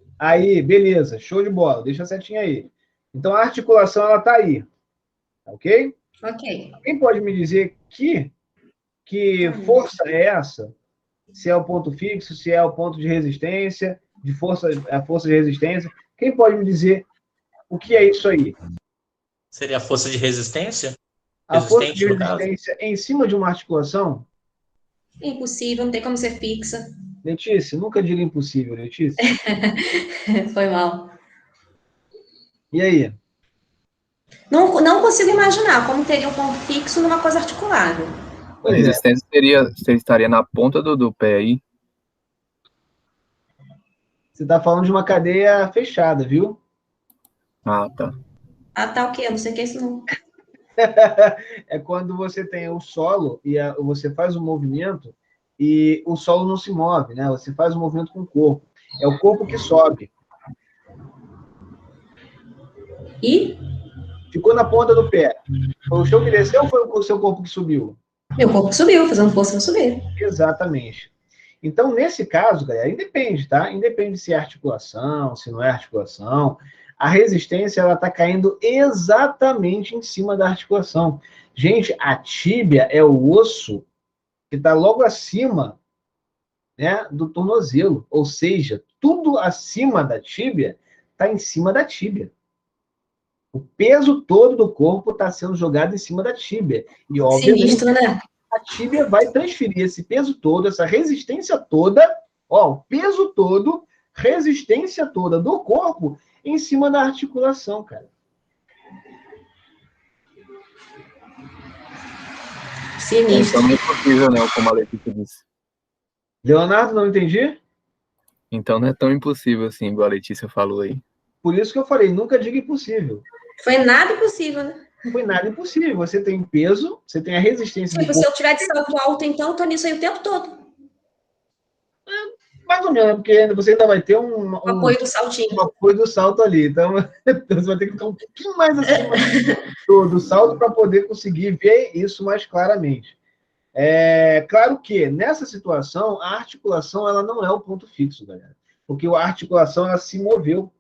beleza, show de bola, deixa certinho aí. Então, a articulação, ela está aí, ok? Ok. Quem pode me dizer que força é essa? Se é o ponto fixo, se é o ponto de resistência, a força de resistência. Quem pode me dizer o que é isso aí? Seria a força de resistência? A força de resistência em cima de uma articulação? Impossível, não tem como ser fixa. Letícia, nunca diga impossível, Letícia. Foi mal. E aí? Não consigo imaginar como teria um ponto fixo numa coisa articulada. A resistência você estaria na ponta do pé aí. Você está falando de uma cadeia fechada, viu? Ah, tá. Ah, tá, o quê? Eu não sei o que é isso, não. É quando você tem o solo e você faz um movimento e o solo não se move, né? Você faz um movimento com o corpo. É o corpo que sobe. E? Ficou na ponta do pé. Foi o chão que desceu ou foi o seu corpo que subiu? Meu corpo subiu, fazendo força para subir. Exatamente. Então, nesse caso, galera, independe, tá? Independe se é articulação, se não é articulação. A resistência, ela está caindo exatamente em cima da articulação. Gente, a tíbia é o osso que está logo acima, né, do tornozelo. Ou seja, tudo acima da tíbia está em cima da tíbia. O peso todo do corpo está sendo jogado em cima da tíbia. E, obviamente, sinistro, né? A tíbia vai transferir esse peso todo, essa resistência toda, o peso todo, resistência toda do corpo em cima da articulação, cara. Sinistro. Então não é possível, não, como a Letícia disse. Leonardo, não entendi? Então não é tão impossível assim, igual a Letícia falou aí. Por isso que eu falei, nunca diga impossível. Foi nada impossível, né? Foi nada impossível. Você tem peso, você tem a resistência do Tipo, se eu tiver de salto alto, então, eu tô nisso aí o tempo todo. Mais ou menos, porque você ainda vai ter O apoio do saltinho. um apoio do salto ali. Então, você vai ter que ficar um pouquinho mais acima do salto para poder conseguir ver isso mais claramente. Claro que, nessa situação, a articulação ela não é o ponto fixo, galera. Porque a articulação ela se moveu.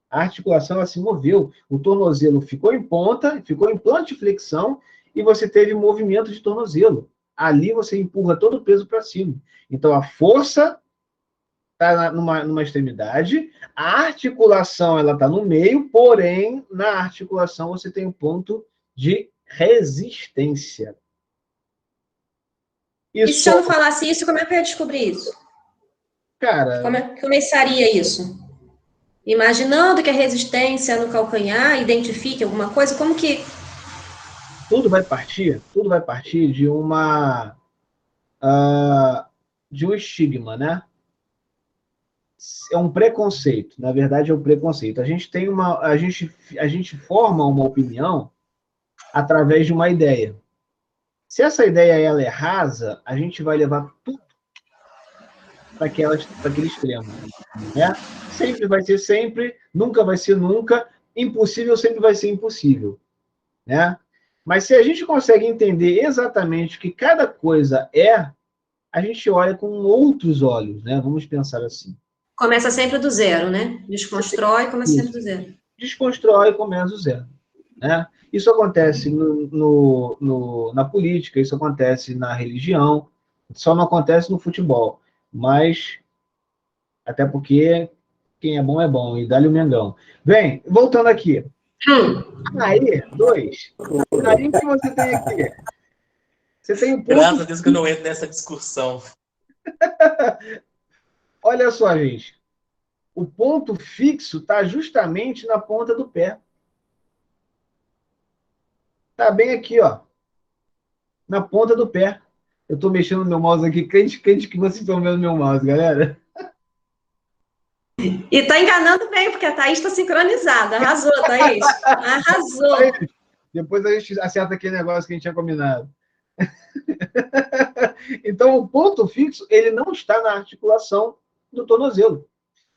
A articulação ela se moveu. O tornozelo ficou em ponta, ficou em plantiflexão e você teve movimento de tornozelo. Ali você empurra todo o peso para cima. Então, a força está numa extremidade, a articulação ela está no meio, porém, na articulação você tem um ponto de resistência. E se eu não falasse isso, como é que eu ia descobrir isso? Cara... Como é que começaria isso? Imaginando que a resistência no calcanhar identifique alguma coisa, como que... Tudo vai partir de de um estigma, né? É um preconceito, na verdade é um preconceito. A gente forma uma opinião através de uma ideia. Se essa ideia ela é rasa, a gente vai levar tudo para aquele extremo, né? Sempre vai ser sempre, nunca vai ser nunca, impossível sempre vai ser impossível, né? Mas se a gente consegue entender exatamente o que cada coisa é, a gente olha com outros olhos, né? Vamos pensar assim. Começa sempre do zero, né? Desconstrói, começa sempre do zero. Desconstrói e começa do zero, né? Isso acontece na política, isso acontece na religião, só não acontece no futebol. Mas, até porque quem é bom, e dá-lhe o Mengão. Bem, voltando aqui. Aí, 2. Aí o que você tem aqui? Você tem um ponto... Graças a Deus que eu não entro nessa discussão. Olha só, gente. O ponto fixo está justamente na ponta do pé. Está bem aqui, ó. Na ponta do pé. Eu estou mexendo no meu mouse aqui, crente que vocês estão vendo meu mouse, galera. E tá enganando bem, porque a Thaís está sincronizada. Arrasou, Thaís. Arrasou. Depois a gente acerta aquele negócio que a gente tinha combinado. Então, o ponto fixo, ele não está na articulação do tornozelo,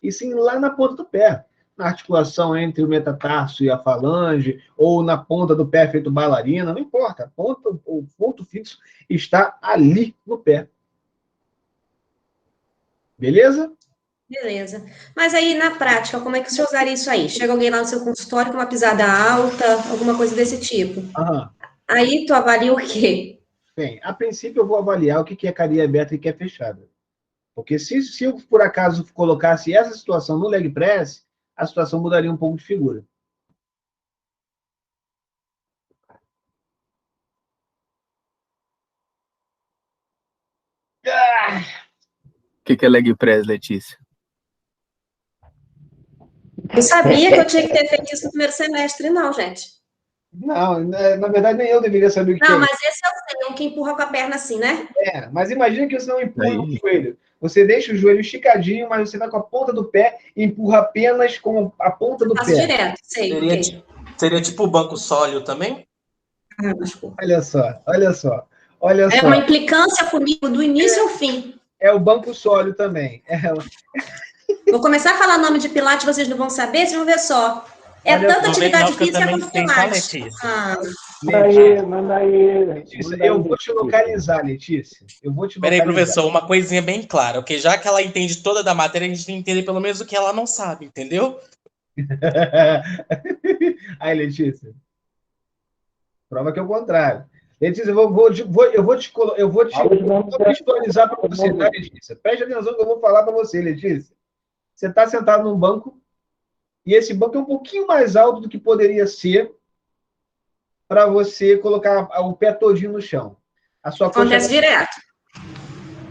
e sim lá na ponta do pé. Na articulação entre o metatarso e a falange, ou na ponta do pé feito bailarina, não importa. O ponto fixo está ali no pé. Beleza? Beleza. Mas aí, na prática, como é que você usaria isso aí? Chega alguém lá no seu consultório com uma pisada alta, alguma coisa desse tipo. Aí, tu avalia o quê? Bem, a princípio eu vou avaliar o que é cadeia aberta e o que é fechada. Porque se eu, por acaso, colocasse essa situação no leg press, a situação mudaria um pouco de figura. O que é leg press, Letícia? Eu sabia que eu tinha que ter feito isso no primeiro semestre, não, gente. Não, na verdade nem eu deveria saber o que é. Não, mas esse eu sei, um que empurra com a perna assim, né? Mas imagina que você não empurra o joelho. Você deixa o joelho esticadinho, mas você vai com a ponta do pé e empurra apenas com a ponta do pé. Direto, sei. Seria tipo o banco sólio também? Olha só. É uma implicância comigo do início ao fim. É o banco sólio também. Vou começar a falar nome de Pilates, vocês não vão saber, vocês vão ver só. Tanta atividade física quanto Pilates. Manda aí. Letícia, eu vou te localizar, Letícia. Peraí, professor, uma coisinha bem clara, porque já que ela entende toda da matéria, a gente tem que entender pelo menos o que ela não sabe, entendeu? Aí, Letícia. Prova que é o contrário. Letícia, eu vou te contextualizar para você, tá, Letícia? Preste atenção que eu vou falar para você, Letícia. Você está sentado num banco, e esse banco é um pouquinho mais alto do que poderia ser para você colocar o pé todinho no chão. Acontece direto.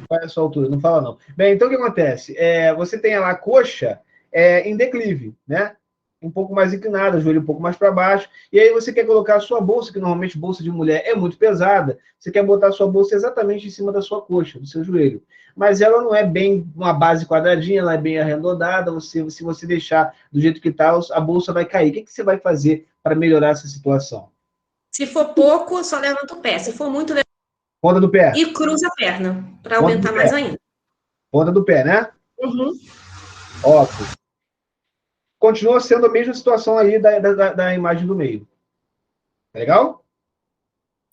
Qual é a sua altura? Não fala, não. Bem, então o que acontece? Você tem lá a coxa em declive, né? um pouco mais inclinada, joelho um pouco mais para baixo, e aí você quer colocar a sua bolsa, que normalmente bolsa de mulher é muito pesada, você quer botar a sua bolsa exatamente em cima da sua coxa, do seu joelho. Mas ela não é bem uma base quadradinha, ela é bem arredondada, se você deixar do jeito que está, a bolsa vai cair. O que você vai fazer para melhorar essa situação? Se for pouco, só levanta o pé. Se for muito, levanta ponta do pé. E cruza a perna, para aumentar mais ainda. Ponta do pé, né? Uhum. Ótimo. Continua sendo a mesma situação aí da imagem do meio. Tá legal?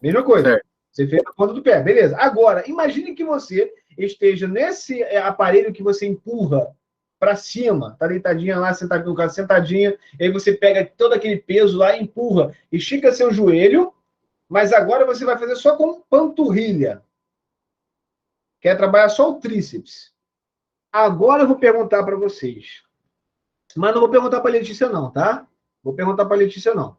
Mesma coisa. Certo. Você fez a ponta do pé, beleza. Agora, imagine que você esteja nesse aparelho que você empurra para cima, tá deitadinha lá, sentadinha, no caso, sentadinha, e aí você pega todo aquele peso lá, empurra, estica seu joelho, mas agora você vai fazer só com panturrilha. Quer trabalhar só o tríceps. Agora eu vou perguntar para vocês. Mas não vou perguntar para a Letícia, não, tá? Vou perguntar para a Letícia, não.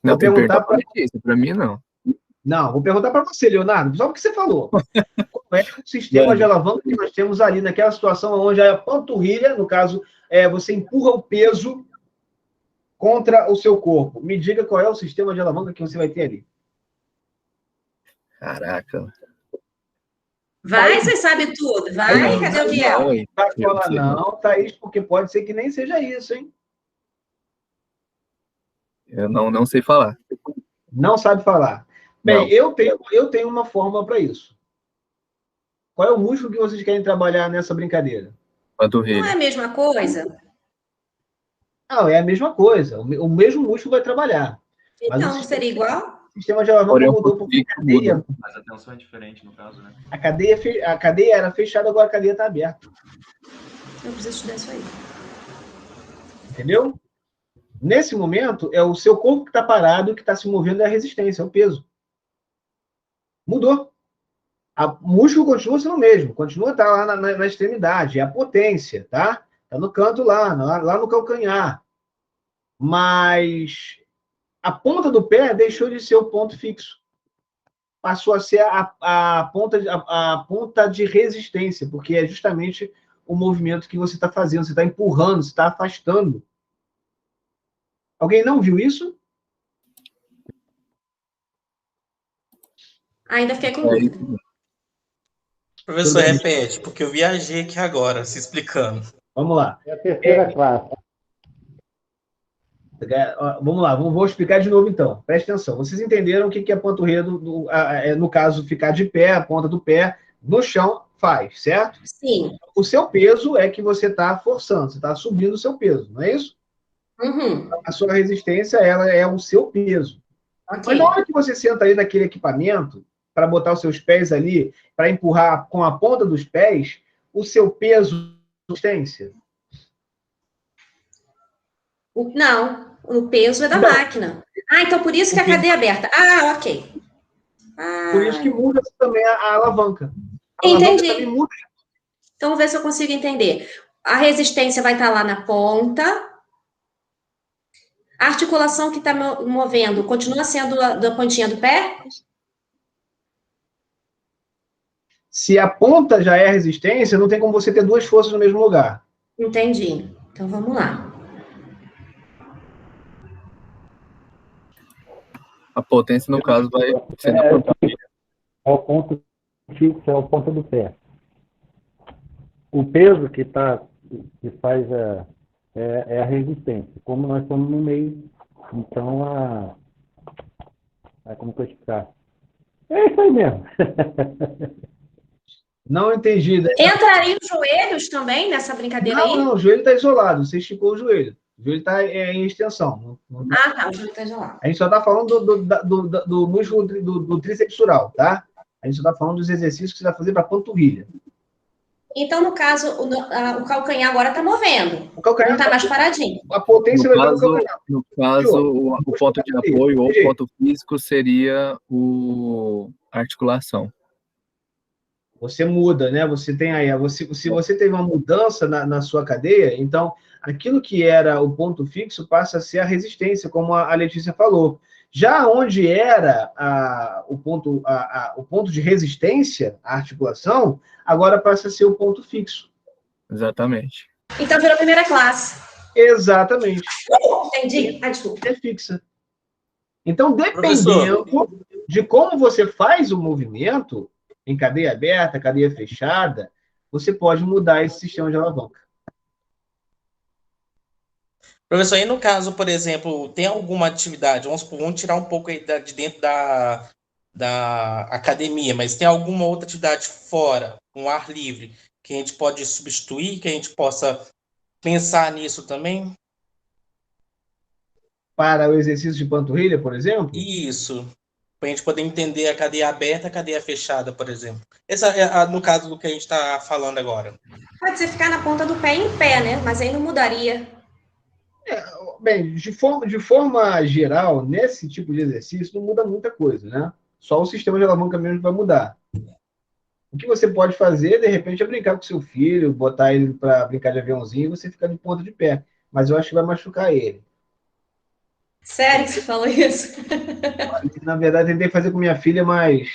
Não, tem que perguntar para a Letícia, para mim, não. Não, vou perguntar para você, Leonardo, só o que você falou. Qual é o sistema de alavanca que nós temos ali, naquela situação onde a panturrilha, no caso, você empurra o peso contra o seu corpo. Me diga qual é o sistema de alavanca que você vai ter ali. Caraca. Vai, você sabe tudo. Vai, cadê o Biel? Não vai falar não, Thaís, porque pode ser que nem seja isso, hein? Eu não sei falar. Não sabe falar. Bem, eu tenho uma fórmula para isso. Qual é o músculo que vocês querem trabalhar nessa brincadeira? Panturrilha. Não é a mesma coisa? Não, é a mesma coisa. O mesmo músculo vai trabalhar. Então, seria igual? O sistema de alavanca mudou porque a cadeia... Mas a tensão é diferente, no caso, né? A cadeia era fechada, agora a cadeia está aberta. Eu preciso estudar isso aí. Entendeu? Nesse momento, é o seu corpo que está parado, que está se movendo, é a resistência, é o peso. Mudou. O músculo continua sendo o mesmo, continua tá lá na extremidade, é a potência, tá? Está no canto lá no calcanhar. Mas a ponta do pé deixou de ser o ponto fixo. Passou a ser a ponta de resistência, porque é justamente o movimento que você está fazendo, você está empurrando, você está afastando. Alguém não viu isso? Ainda fiquei com dúvida. Professor, repete, porque eu viajei aqui agora, se explicando. Vamos lá. É a terceira classe. Vamos lá, vou explicar de novo então. Presta atenção. Vocês entenderam o que a panturrilha, no caso, ficar de pé, a ponta do pé, no chão, faz, certo? Sim. O seu peso é que você está forçando, você está subindo o seu peso, não é isso? Uhum. A sua resistência, ela é o seu peso. Okay. Mas na hora que você senta ali naquele equipamento, para botar os seus pés ali, para empurrar com a ponta dos pés, o seu peso, resistência? Não, o peso é da máquina. Então por isso que a cadeia é aberta. Ok. Por isso que muda também a alavanca. Entendi. Também muda. Então vamos ver se eu consigo entender. A resistência vai estar lá na ponta. A articulação que está movendo continua sendo da pontinha do pé? Se a ponta já é resistência, não tem como você ter duas forças no mesmo lugar. Entendi. Então vamos lá. A potência, no caso, vai ser na panturrilha. É o ponto fixo, é o ponto do pé. O peso que faz é a resistência. Como nós estamos no meio, então como que eu explicar? É isso aí mesmo. Não entendi. Entraria os joelhos também nessa brincadeira aí? Não, o joelho está isolado. Você esticou o joelho. O joelho está em extensão. Tá, o joelho está isolado. A gente só está falando do músculo do tríceps sural, tá? A gente só está falando dos exercícios que você vai fazer para a panturrilha. Então, no caso, o calcanhar agora está movendo. O calcanhar não está mais paradinho. A potência vai vir no calcanhar. No caso, o ponto de apoio ou o ponto físico seria a articulação. Você muda, né? Você tem aí, se você teve uma mudança na sua cadeia, então aquilo que era o ponto fixo passa a ser a resistência, como a Letícia falou. Já onde era o ponto de resistência, a articulação, agora passa a ser o ponto fixo. Exatamente. Então virou primeira classe. Exatamente. Entendi. Desculpa. É fixa. Então, dependendo de como você faz o movimento, em cadeia aberta, cadeia fechada, você pode mudar esse sistema de alavanca. Professor, aí no caso, por exemplo, tem alguma atividade, vamos tirar um pouco aí de dentro da academia, mas tem alguma outra atividade fora, um ar livre, que a gente pode substituir, que a gente possa pensar nisso também? Para o exercício de panturrilha, por exemplo? Isso. Para a gente poder entender a cadeia aberta e a cadeia fechada, por exemplo. Essa no caso do que a gente está falando agora. Pode ser ficar na ponta do pé em pé, né? Mas aí não mudaria. Bem, de forma geral, nesse tipo de exercício não muda muita coisa, né? Só o sistema de alavanca mesmo vai mudar. O que você pode fazer, de repente, é brincar com seu filho, botar ele para brincar de aviãozinho e você ficar de ponta de pé. Mas eu acho que vai machucar ele. Sério que você falou isso? Na verdade, tentei fazer com minha filha, mas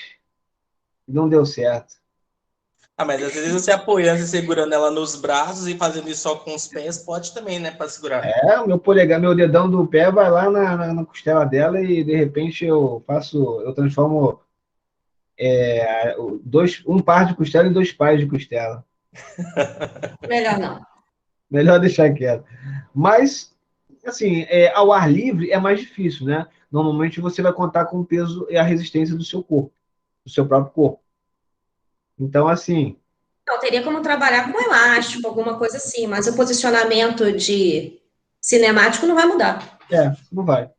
não deu certo. Mas às vezes você apoiando e segurando ela nos braços e fazendo isso só com os pés, pode também, né, para segurar. O meu polegar, meu dedão do pé vai lá na costela dela e, de repente, eu transformo um par de costela em 2 pares de costela. Melhor não. Melhor deixar quieto. Mas, assim, ao ar livre é mais difícil, né? Normalmente você vai contar com o peso e a resistência do seu corpo, do seu próprio corpo. Então, assim... Não, teria como trabalhar com elástico, alguma coisa assim, mas o posicionamento de cinemático não vai mudar. Não vai.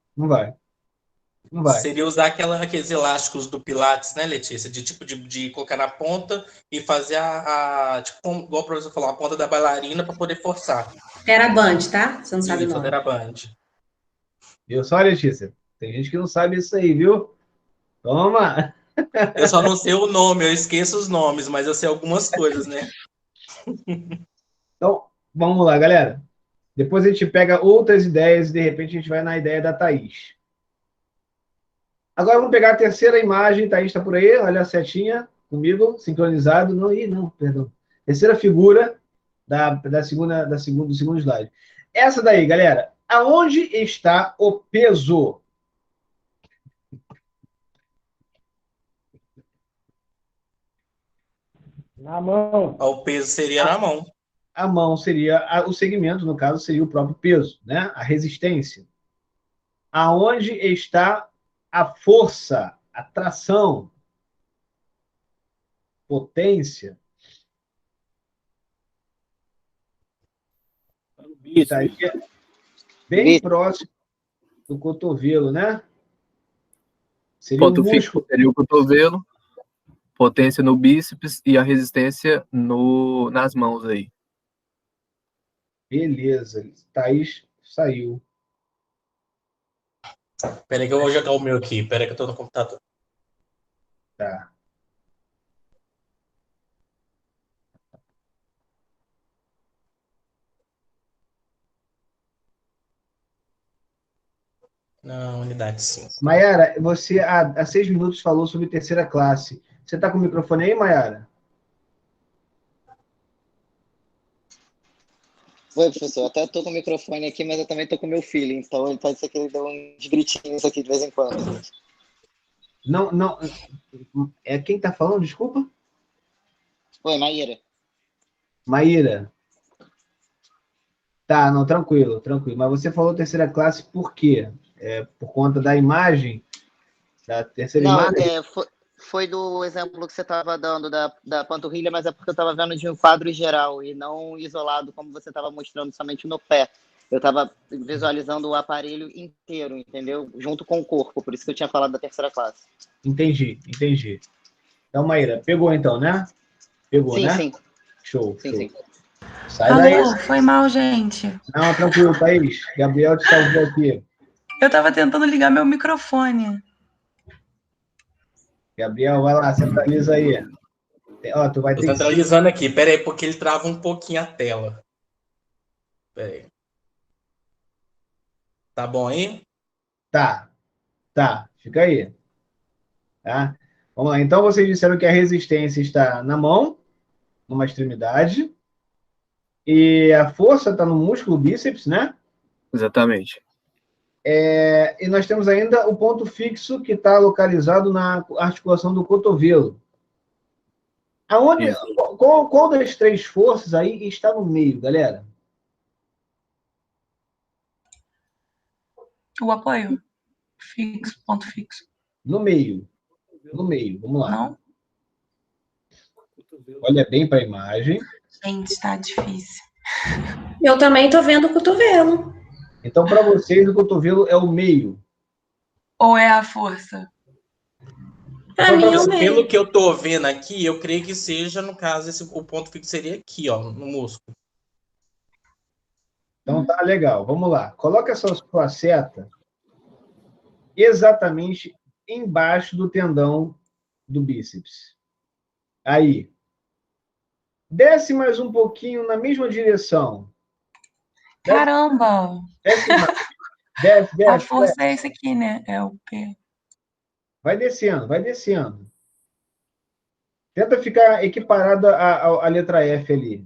Seria usar aqueles elásticos do Pilates, né, Letícia? De colocar na ponta e fazer tipo, igual o professor falou, a ponta da bailarina para poder forçar. Teraband, tá? Você não sabe o nome. Teraband. Viu só, Letícia? Tem gente que não sabe isso aí, viu? Toma! Eu só não sei o nome, eu esqueço os nomes, mas eu sei algumas coisas, né? Então, vamos lá, galera. Depois a gente pega outras ideias e, de repente, a gente vai na ideia da Thaís. Agora vamos pegar a terceira imagem. Thaís está por aí, olha a setinha comigo, sincronizado. Não, perdão. Terceira figura do segundo slide. Essa daí, galera. Aonde está o peso? Na mão. O peso seria na mão. A mão seria, o segmento, no caso, seria o próprio peso, né? A resistência. Aonde está a força, a tração, potência? Estaria bem próximo do cotovelo, né? Seria ponto fixo seria o cotovelo, potência no bíceps e a resistência nas mãos aí. Beleza. Thaís saiu. Pera aí que eu vou jogar o meu aqui. Pera aí que eu tô no computador. Tá. Na unidade 5. Maiara, você há 6 minutos falou sobre terceira classe. Você está com o microfone aí, Maiara? Oi, professor. Eu até estou com o microfone aqui, mas eu também estou com o meu filho, então pode ser que ele dê uns gritinhos aqui de vez em quando. Não. É quem está falando, desculpa? Oi, Maíra. Maíra. Tá, não, tranquilo. Mas você falou terceira classe por quê? Por conta da imagem? Da terceira imagem? Foi do exemplo que você estava dando da panturrilha, mas é porque eu estava vendo de um quadro geral e não isolado como você estava mostrando somente no pé. Eu estava visualizando o aparelho inteiro, entendeu? Junto com o corpo, por isso que eu tinha falado da terceira classe. Entendi. Então, Maíra, pegou então, né? Pegou, né? Sim. Show. Sim. Sai daí. Foi mal, gente. Não, tranquilo, Thaís. Gabriel te salvou aqui. Eu estava tentando ligar meu microfone. Gabriel, vai lá, centraliza aí. Ó, tu vai Tô ter centralizando aqui. Pera aí, porque ele trava um pouquinho a tela. Pera aí. Tá bom aí? Tá. Fica aí. Tá? Vamos lá. Então, vocês disseram que a resistência está na mão, numa extremidade, E a força está no músculo bíceps, né? Exatamente. E nós temos ainda o ponto fixo que está localizado na articulação do cotovelo. Qual das três forças aí está no meio, galera? O apoio fixo, ponto fixo. No meio. No meio, vamos lá. Não? Olha bem para a imagem. Gente, está difícil. Eu também estou vendo o cotovelo. Então, para vocês, o cotovelo é o meio. Ou é a força? Para mim é o meio. Pelo que eu estou vendo aqui, eu creio que seja, no caso, o ponto fixo seria aqui, ó, no músculo. Então tá legal, vamos lá. Coloca essa sua seta exatamente embaixo do tendão do bíceps. Aí. Desce mais um pouquinho na mesma direção. Caramba! Desce mais. Desce. A força é esse aqui, né? É o P. Vai descendo, vai descendo. Tenta ficar equiparado à letra F ali.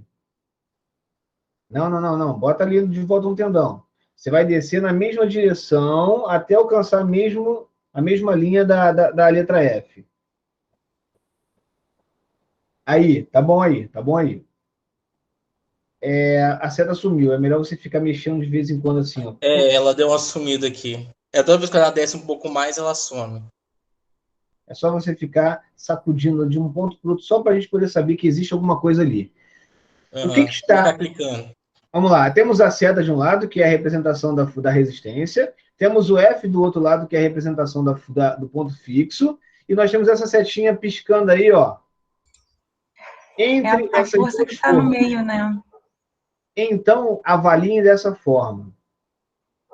Não. Bota ali de volta um tendão. Você vai descer na mesma direção até alcançar a mesma linha da letra F. Aí, tá bom aí. A seta sumiu. É melhor você ficar mexendo de vez em quando assim, ó. Ela deu uma sumida aqui. Toda vez que ela desce um pouco mais, ela some. É só você ficar sacudindo de um ponto para o outro, só para a gente poder saber que existe alguma coisa ali. O que está... aplicando? Vamos lá. Temos a seta de um lado, que é a representação da resistência. Temos o F do outro lado, que é a representação do ponto fixo. E nós temos essa setinha piscando aí, ó. Entre a força que está no meio, né? Então, avaliem dessa forma.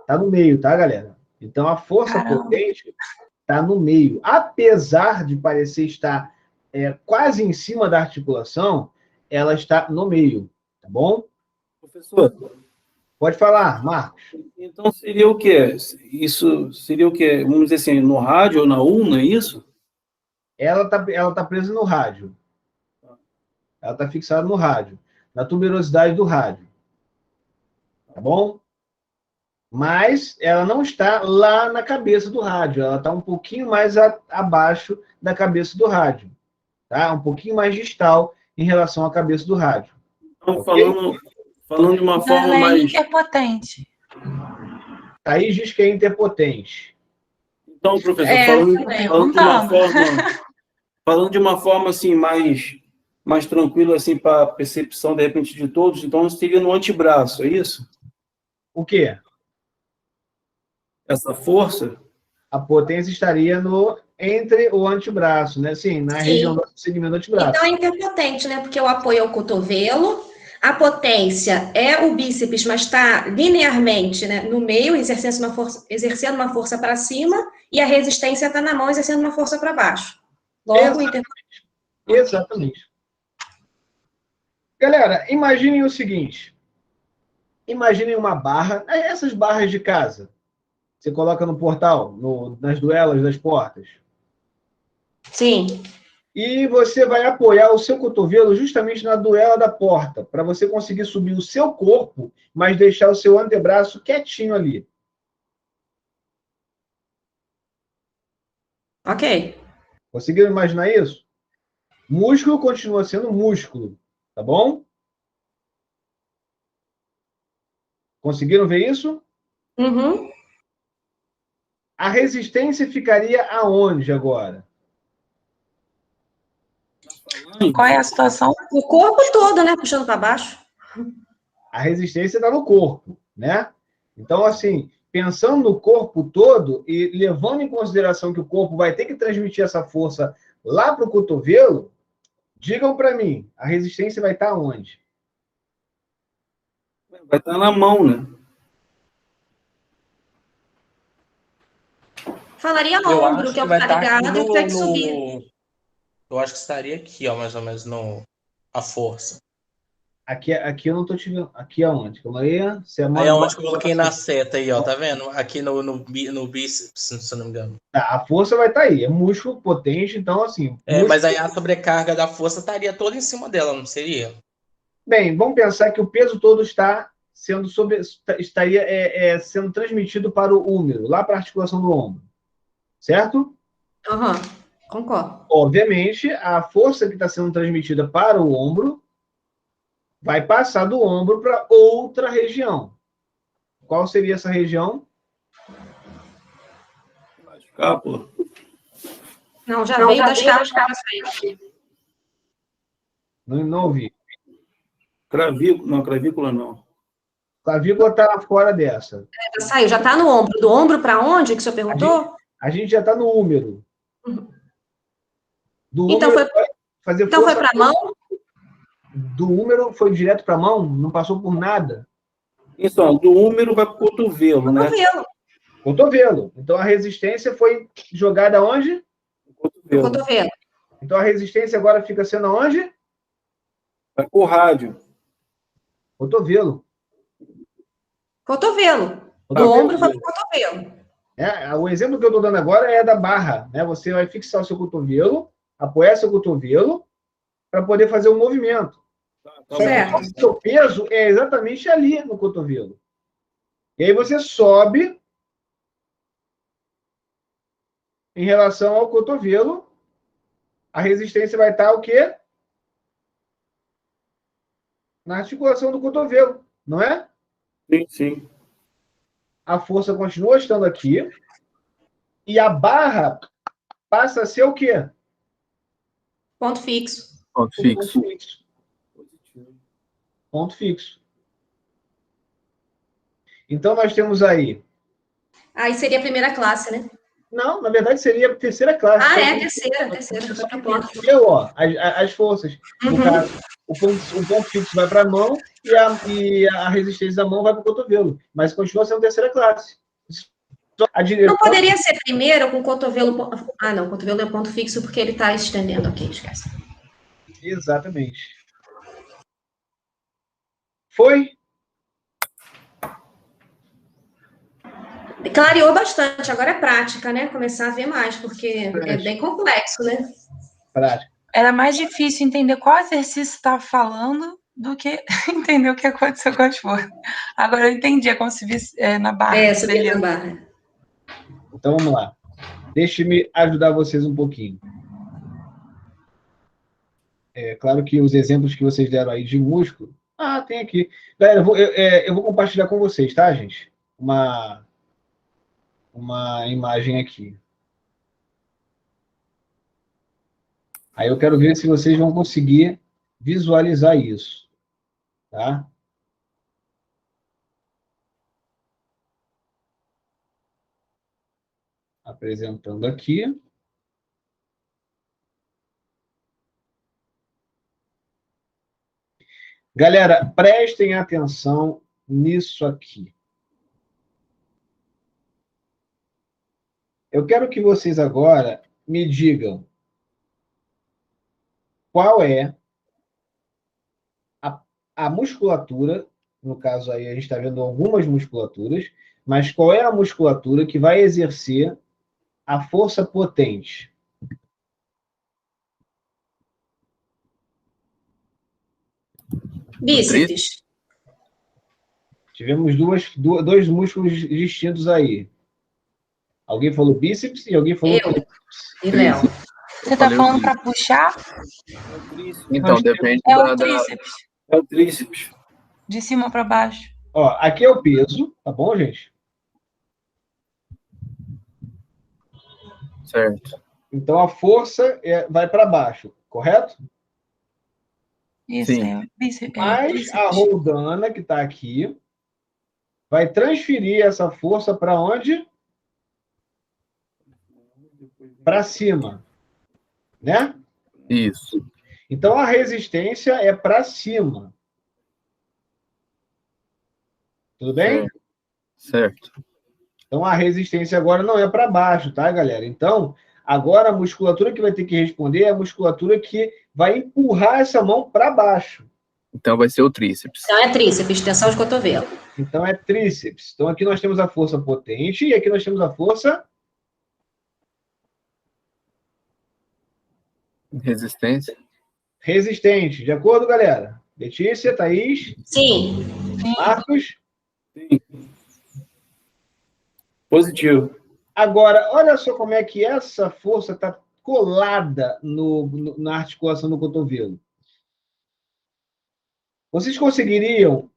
Está no meio, tá, galera? Então, a força potente está no meio. Apesar de parecer estar quase em cima da articulação, ela está no meio, tá bom? Professor. Pode falar, Marcos. Então, seria o quê? Isso seria o quê? Vamos dizer assim, no rádio ou na ulna, é isso? Ela tá presa no rádio. Ela está fixada no rádio, na tuberosidade do rádio. Tá bom? Mas ela não está lá na cabeça do rádio. Ela está um pouquinho mais abaixo da cabeça do rádio. Tá? Um pouquinho mais distal em relação à cabeça do rádio. Então, falando de uma forma mais... interpotente. Aí diz que é interpotente. Então, professor, falando de uma forma assim, mais tranquila assim, para a percepção, de repente, de todos, então seria no antebraço, é isso? O quê? Essa força? A potência estaria entre o antebraço, né? Sim, na região do segmento do antebraço. Então é interpotente, né? Porque o apoio é o cotovelo, a potência é o bíceps, mas está linearmente, né, no meio, exercendo uma força para cima, e a resistência está na mão, exercendo uma força para baixo. Logo, interpotente. Exatamente. Galera, imaginem o seguinte. Imaginem uma barra, essas barras de casa. Você coloca no portal, nas duelas das portas. Sim. E você vai apoiar o seu cotovelo justamente na duela da porta, para você conseguir subir o seu corpo, mas deixar o seu antebraço quietinho ali. Ok. Conseguiram imaginar isso? Músculo continua sendo músculo, tá bom? Conseguiram ver isso? Uhum. A resistência ficaria aonde agora? Qual é a situação? O corpo todo, né? Puxando para baixo. A resistência está no corpo, né? Então, assim, pensando no corpo todo e levando em consideração que o corpo vai ter que transmitir essa força lá para o cotovelo, digam para mim, a resistência vai estar onde? Vai estar na mão, né? Falaria no ombro, que é o que está ligado, e tem que subir. Eu acho que estaria aqui, ó, mais ou menos, a força. Aqui eu não estou te vendo. Aqui aonde? Calma aí. Aí é onde eu coloquei na seta aí, ó, tá vendo? Aqui no bíceps, se eu não me engano. Tá, a força vai estar aí. É músculo potente, então assim... Mas aí a sobrecarga da força estaria toda em cima dela, não seria? Bem, vamos pensar que o peso todo estaria sendo transmitido para o húmero, lá para a articulação do ombro. Certo? Concordo. Obviamente, a força que está sendo transmitida para o ombro vai passar do ombro para outra região. Qual seria essa região? Escápula. Não, já veio das escápulas para frente. Não ouvi. Clavícula não. Clavícula está fora dessa. Já saiu, já está no ombro. Do ombro para onde que o senhor perguntou? A gente já está no húmero. Então foi para a mão? Do húmero foi direto para a mão? Não passou por nada? Então, do húmero vai para o cotovelo, né? Cotovelo. Então a resistência foi jogada onde? No cotovelo. Então a resistência agora fica sendo aonde? Vai para o rádio. Cotovelo. Do ombro foi para o cotovelo. O exemplo que eu estou dando agora é da barra, né? Você vai fixar o seu cotovelo, apoiar seu cotovelo para poder fazer o movimento. Só que o seu peso é exatamente ali no cotovelo. E aí você sobe em relação ao cotovelo, a resistência vai estar o quê? Na articulação do cotovelo, não é? Sim. A força continua estando aqui e a barra passa a ser o quê? Ponto fixo. Ponto fixo. Então, nós temos aí... Aí seria a primeira classe, né? Não, na verdade, seria a terceira classe. Terceira. Foi para ponto. As forças. No caso, o ponto fixo vai para a mão e a resistência da mão vai para o cotovelo. Mas continua sendo terceira classe. Não poderia ser primeiro com o cotovelo... Ah, não, o cotovelo é ponto fixo porque ele está estendendo aqui, esquece. Exatamente. Foi? Clareou bastante, agora é prática, né? Começar a ver mais, porque é bem complexo, né? Prática. Era mais difícil entender qual exercício estava falando do que entender o que aconteceu com as forças. Agora eu entendi, é como se visse na barra. Subir na barra. Então vamos lá. Deixe-me ajudar vocês um pouquinho. É claro que os exemplos que vocês deram aí de músculo... tem aqui. Galera, eu vou compartilhar com vocês, tá, gente? Uma imagem aqui. Aí eu quero ver se vocês vão conseguir visualizar isso. Tá? Apresentando aqui. Galera, prestem atenção nisso aqui. Eu quero que vocês agora me digam qual é a musculatura, no caso aí a gente está vendo algumas musculaturas, mas qual é a musculatura que vai exercer a força potente? Bíceps. Tivemos dois músculos distintos aí. Alguém falou bíceps e alguém falou... Eu e Léo. Você está falando para puxar? Então, depende o tríceps. É o tríceps. De cima para baixo. Ó, aqui é o peso, tá bom, gente? Certo. Então, a força vai para baixo, correto? Isso, Mas a roldana, que está aqui, vai transferir essa força para onde? Para cima. Né? Isso. Então, a resistência é para cima. Tudo bem? Certo. Então, a resistência agora não é para baixo, tá, galera? Então, agora a musculatura que vai ter que responder é a musculatura que vai empurrar essa mão para baixo. Então, vai ser o tríceps. Então, é tríceps, extensão de cotovelo. Então, é tríceps. Então, aqui nós temos a força potente e aqui nós temos a força... Resistência. Resistente. De acordo, galera? Letícia, Thaís? Sim. Marcos? Sim. Positivo. Agora, olha só como é que essa força está colada na articulação do cotovelo. Vocês conseguiriam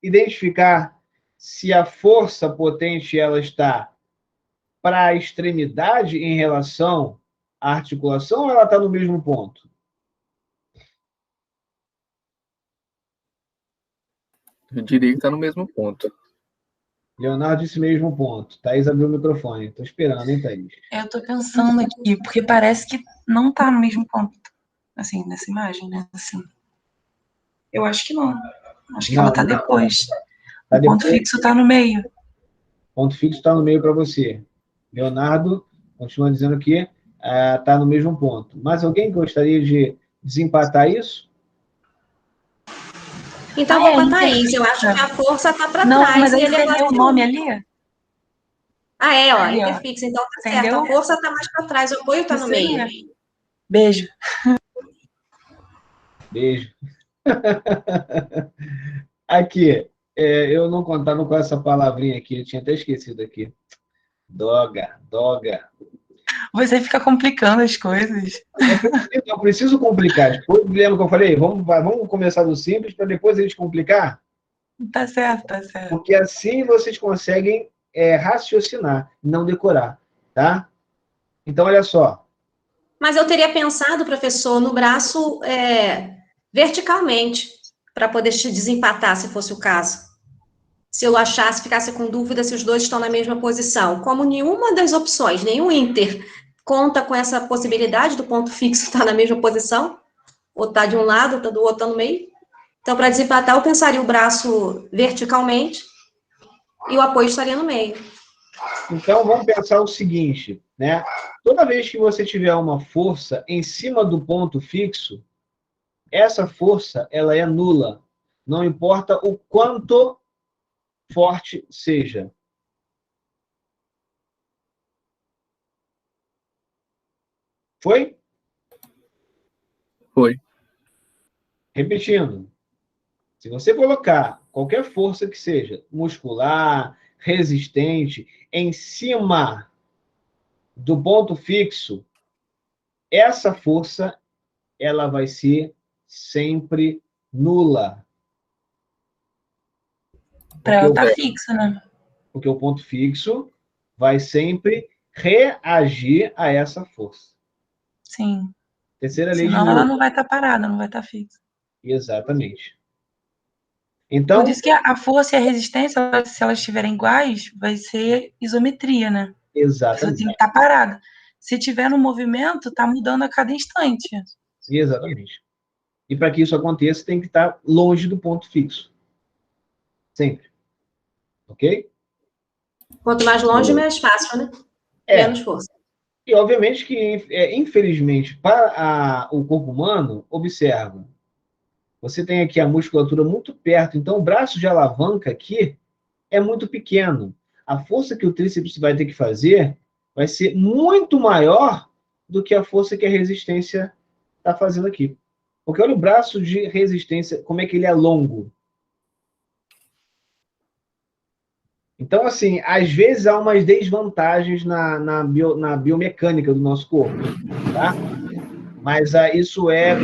identificar se a força potente ela está para a extremidade em relação à articulação ou ela está no mesmo ponto? Eu diria que está no mesmo ponto. Leonardo disse mesmo ponto. Thaís abriu o microfone. Estou esperando, hein, Thaís? Eu estou pensando aqui, porque parece que não está no mesmo ponto. Assim, nessa imagem, né? Assim. Eu acho que não. Acho que ela está depois. O ponto fixo está no meio. Ponto fixo está no meio para você. Leonardo continua dizendo que está no mesmo ponto. Mas alguém gostaria de desempatar isso? Então, vou com a Thaís. Eu acho que a força está para trás. Não, mas aí ele tem o nome ali? Ah, é, ó, Ali, ó. interfixo. Então, tá Entendeu? certo. A força está mais para trás, o apoio está no meio. Beijo. Beijo. Aqui, eu não contava com essa palavrinha aqui, eu tinha até esquecido aqui. Doga. Você fica complicando as coisas. Eu preciso complicar. Depois, lembra que eu falei? Vamos começar do simples para depois a gente complicar? Tá certo, tá certo. Porque assim vocês conseguem raciocinar, não decorar, tá? Então, olha só. Mas eu teria pensado, professor, no braço verticalmente, para poder te desempatar, se fosse o caso. Se eu achasse, ficasse com dúvida se os dois estão na mesma posição. Como nenhuma das opções, nenhum Inter, conta com essa possibilidade do ponto fixo estar na mesma posição, ou tá de um lado, ou tá do outro, tá no meio. Então, para desempatar, eu pensaria o braço verticalmente e o apoio estaria no meio. Então, vamos pensar o seguinte, né? Toda vez que você tiver uma força em cima do ponto fixo, essa força, ela é nula. Não importa o quanto forte seja. Foi? Foi. Repetindo. Se você colocar qualquer força que seja, muscular, resistente, em cima do ponto fixo, essa força, ela vai ser sempre nula. Para ela estar fixa, né? Porque o ponto fixo vai sempre reagir a essa força. Sim. Terceira lei de Senão ela Newton. não vai estar parada, não vai estar fixa. Exatamente. Então, por isso que a força e a resistência, se elas estiverem iguais, vai ser isometria, né? Exatamente. A pessoa tem que estar parada. Se tiver no movimento, está mudando a cada instante. Exatamente. E para que isso aconteça, tem que estar longe do ponto fixo. Sempre. Ok? Quanto mais longe, mais fácil, né? Menos força. E, obviamente, que, infelizmente, para o corpo humano, observa, você tem aqui a musculatura muito perto, então o braço de alavanca aqui é muito pequeno. A força que o tríceps vai ter que fazer vai ser muito maior do que a força que a resistência está fazendo aqui. Porque olha o braço de resistência, como é que ele é longo. Então, assim, às vezes há umas desvantagens na biomecânica do nosso corpo, tá? Mas isso é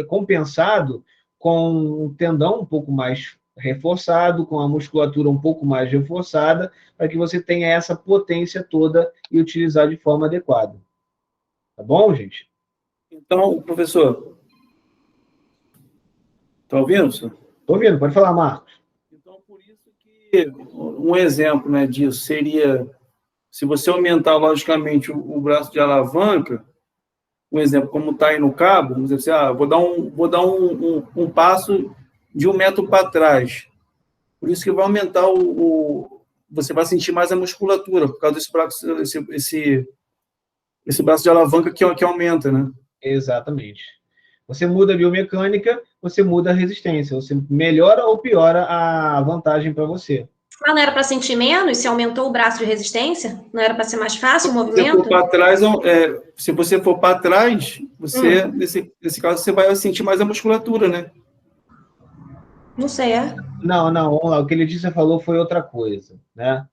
compensado com um tendão um pouco mais reforçado, com a musculatura um pouco mais reforçada, para que você tenha essa potência toda e utilizar de forma adequada. Tá bom, gente? Então, professor, está ouvindo, senhor? Estou ouvindo, pode falar, Marcos. Então, por isso que um exemplo, né, disso seria, se você aumentar, logicamente, o braço de alavanca, um exemplo, como está aí no cabo, vamos dizer assim, vou dar um passo de 1 metro para trás. Por isso que vai aumentar você vai sentir mais a musculatura, por causa desse braço, esse braço de alavanca que aumenta, né? Exatamente. Você muda a biomecânica, você muda a resistência, você melhora ou piora a vantagem para você. Mas não era para sentir menos? Se aumentou o braço de resistência? Não era para ser mais fácil o movimento? Para trás, se você for para trás, você, nesse caso, você vai sentir mais a musculatura, né? Não sei, Não, vamos lá. O que a Letícia falou foi outra coisa, né?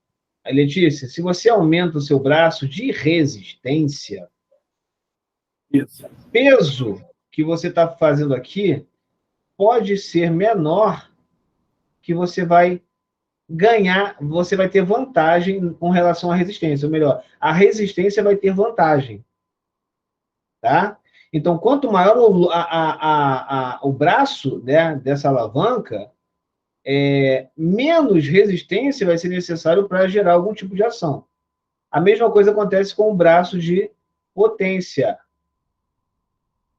A Letícia, se você aumenta o seu braço de resistência, Isso. o peso que você está fazendo aqui pode ser menor, que você vai ganhar, você vai ter vantagem com relação à resistência. Ou melhor, a resistência vai ter vantagem. Tá? Então, quanto maior o braço, né, dessa alavanca, menos resistência vai ser necessário para gerar algum tipo de ação. A mesma coisa acontece com o braço de potência.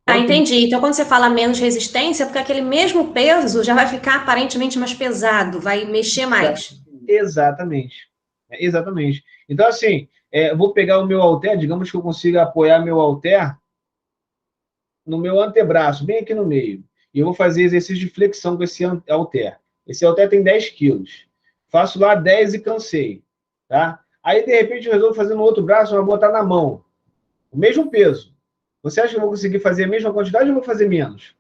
Entendi. Então, quando você fala menos resistência, é porque aquele mesmo peso já vai ficar aparentemente mais pesado, vai mexer mais. Exatamente. Exatamente. Então, assim, eu vou pegar o meu halter, digamos que eu consiga apoiar meu halter no meu antebraço, bem aqui no meio. E eu vou fazer exercício de flexão com esse halter. Esse halter tem 10 quilos. Faço lá 10 e cansei. Tá? Aí, de repente, eu resolvo fazer no outro braço, eu vou botar na mão. O mesmo peso. Você acha que eu vou conseguir fazer a mesma quantidade ou vou fazer menos?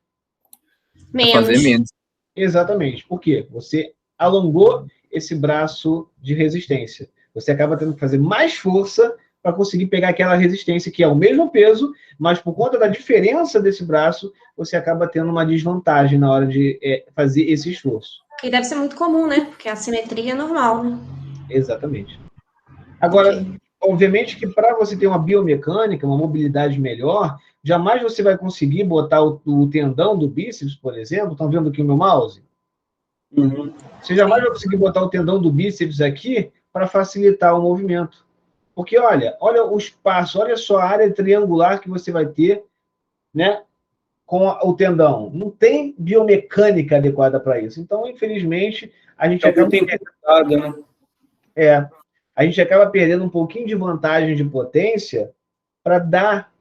Menos. Fazer menos. Exatamente. Por quê? Você alongou esse braço de resistência. Você acaba tendo que fazer mais força para conseguir pegar aquela resistência que é o mesmo peso, mas por conta da diferença desse braço, você acaba tendo uma desvantagem na hora de fazer esse esforço. Que deve ser muito comum, né? Porque a simetria é normal, né? Exatamente. Agora, obviamente que para você ter uma biomecânica, uma mobilidade melhor, jamais você vai conseguir botar o tendão do bíceps, por exemplo. Estão vendo aqui o meu mouse? Você jamais vai conseguir botar o tendão do bíceps aqui para facilitar o movimento. Porque, olha o espaço, olha só a área triangular que você vai ter, né, com o tendão. Não tem biomecânica adequada para isso. Então, infelizmente, a gente acaba... né? A gente acaba perdendo um pouquinho de vantagem de potência para dar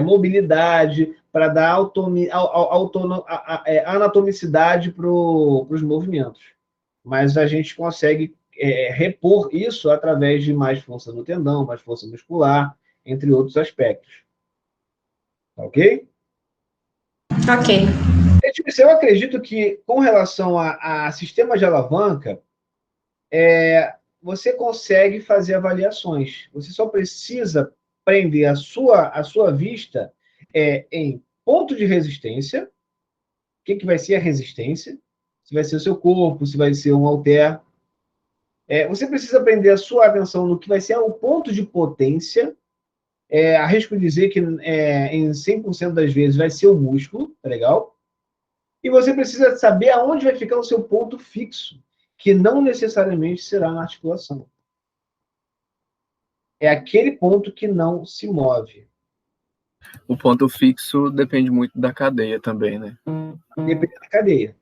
mobilidade, para dar anatomicidade para os movimentos. Mas a gente consegue repor isso através de mais força no tendão, mais força muscular, entre outros aspectos. Ok? Ok. Eu acredito que, com relação a sistema de alavanca, você consegue fazer avaliações. Você só precisa prender a sua vista em ponto de resistência. O que vai ser a resistência? Se vai ser o seu corpo, se vai ser um halter. Você precisa prender a sua atenção no que vai ser o ponto de potência. Arrisco dizer que em 100% das vezes vai ser o músculo, tá legal? E você precisa saber aonde vai ficar o seu ponto fixo, que não necessariamente será na articulação. É aquele ponto que não se move. O ponto fixo depende muito da cadeia também, né? Depende da cadeia.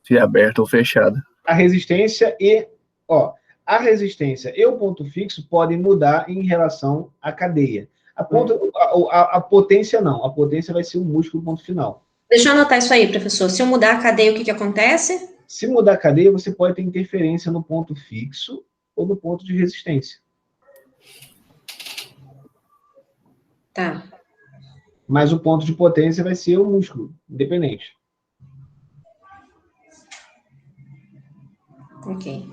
Se é aberta ou fechada. A resistência e o ponto fixo podem mudar em relação à cadeia. A potência não. A potência vai ser o músculo ponto final. Deixa eu anotar isso aí, professor. Se eu mudar a cadeia, o que acontece? Se mudar a cadeia, você pode ter interferência no ponto fixo ou no ponto de resistência. Tá. Mas o ponto de potência vai ser o músculo, independente. Ok.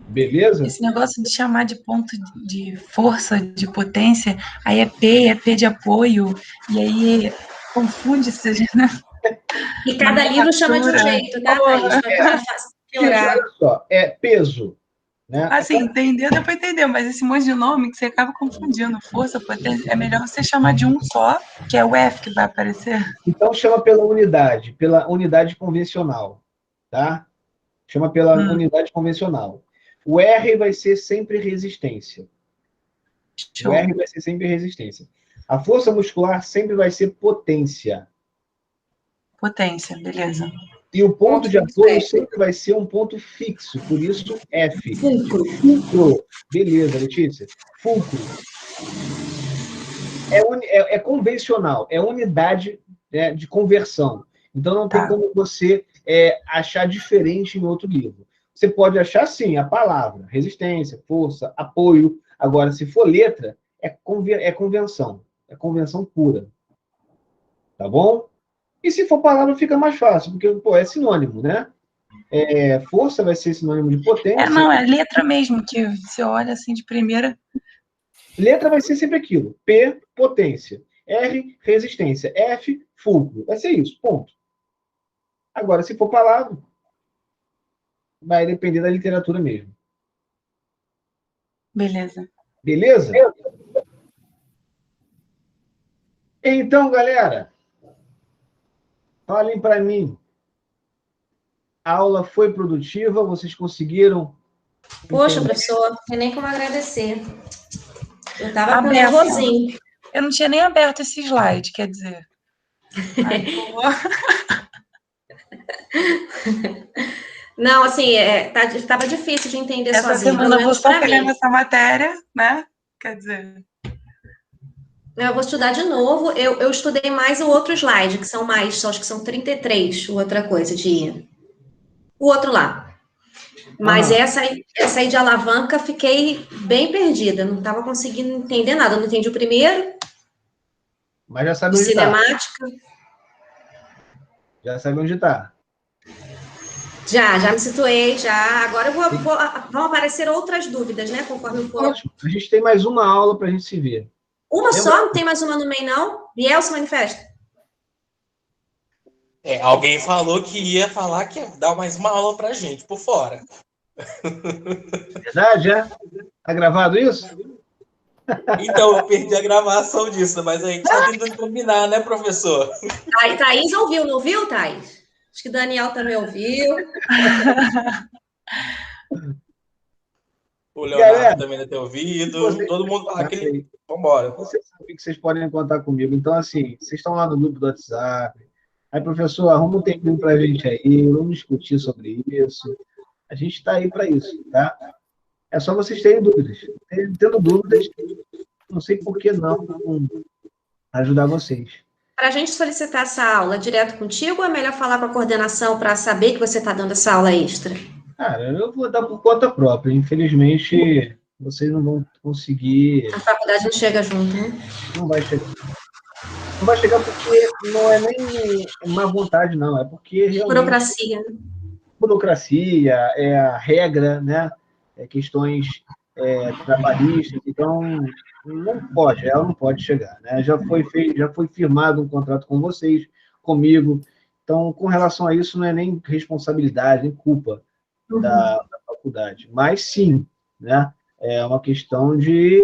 Beleza? Esse negócio de chamar de ponto de força, de potência, aí é P de apoio, e aí confunde, né? E cada livro chama de um jeito, tá, Thaís? Olha só, peso. Né? Assim, entendeu, dá para entender, mas esse monte de nome que você acaba confundindo, força, potência, é melhor você chamar de um só, que é o F que vai aparecer. Então chama pela unidade convencional, tá? Chama pela unidade convencional. O R vai ser sempre resistência. Show. O R vai ser sempre resistência. A força muscular sempre vai ser potência. Potência, beleza. E o ponto de apoio sempre vai ser um ponto fixo, por isso F. Fulcro. Beleza, Letícia. Fulcro. É convencional, é unidade, né, de conversão. Então não tem como você achar diferente em outro livro. Você pode achar, sim, a palavra, resistência, força, apoio. Agora, se for letra, é convenção. É convenção pura. Tá bom? E se for palavra, fica mais fácil, porque, pô, é sinônimo, né? Força vai ser sinônimo de potência. Não, é letra mesmo, que você olha assim de primeira. Letra vai ser sempre aquilo. P, potência. R, resistência. F, fulcro. Vai ser isso, ponto. Agora, se for palavra, vai depender da literatura mesmo. Beleza. Beleza? Então, galera, falem para mim. A aula foi produtiva? Vocês conseguiram? Poxa, professor, não tem nem como agradecer. Eu estava com nervosinho. Eu não tinha nem aberto esse slide, quer dizer. Não, assim, estava difícil de entender essa sozinho. Semana eu vou só pegando essa matéria, né? Quer dizer... Eu vou estudar de novo. Eu estudei mais o outro slide, que são mais, acho que são 33, outra coisa de... O outro lá. Mas essa aí de alavanca, fiquei bem perdida. Não estava conseguindo entender nada. Não entendi o primeiro. Mas já sabe onde cinemática. Já sabe onde está. Já me situei, já. Agora vão aparecer outras dúvidas, né? Conforme for. Ótimo. A gente tem mais uma aula para a gente se ver. Uma só? Não tem mais uma no meio, não? Biel se manifesta. Alguém falou que ia falar que ia dar mais uma aula pra gente, por fora. Verdade, é? Tá gravado isso? Então, eu perdi a gravação disso, mas a gente tá tentando combinar, né, professor? Thaís ouviu, não ouviu, Thaís? Acho que Daniel também ouviu. O Leonardo também deve ter ouvido. Todo mundo fala aquele... Vambora. Vocês sabem que vocês podem contar comigo. Então, assim, vocês estão lá no grupo do WhatsApp. Aí, professor, arruma um tempinho para a gente aí. Vamos discutir sobre isso. A gente está aí para isso, tá? É só vocês terem dúvidas. Tendo dúvidas, não sei por que não ajudar vocês. Para a gente solicitar essa aula direto contigo, ou é melhor falar com a coordenação para saber que você está dando essa aula extra? Cara, eu vou dar por conta própria. Infelizmente, vocês não vão conseguir... A faculdade não chega junto, né? Não vai chegar. Não vai chegar porque não é nem má vontade, não. É porque realmente... Burocracia. Burocracia, é a regra, né? Questões trabalhistas. Então, não pode, ela não pode chegar, né? Já foi firmado um contrato com vocês, comigo. Então, com relação a isso, não é nem responsabilidade, nem culpa da faculdade. Mas, sim, né? É uma questão de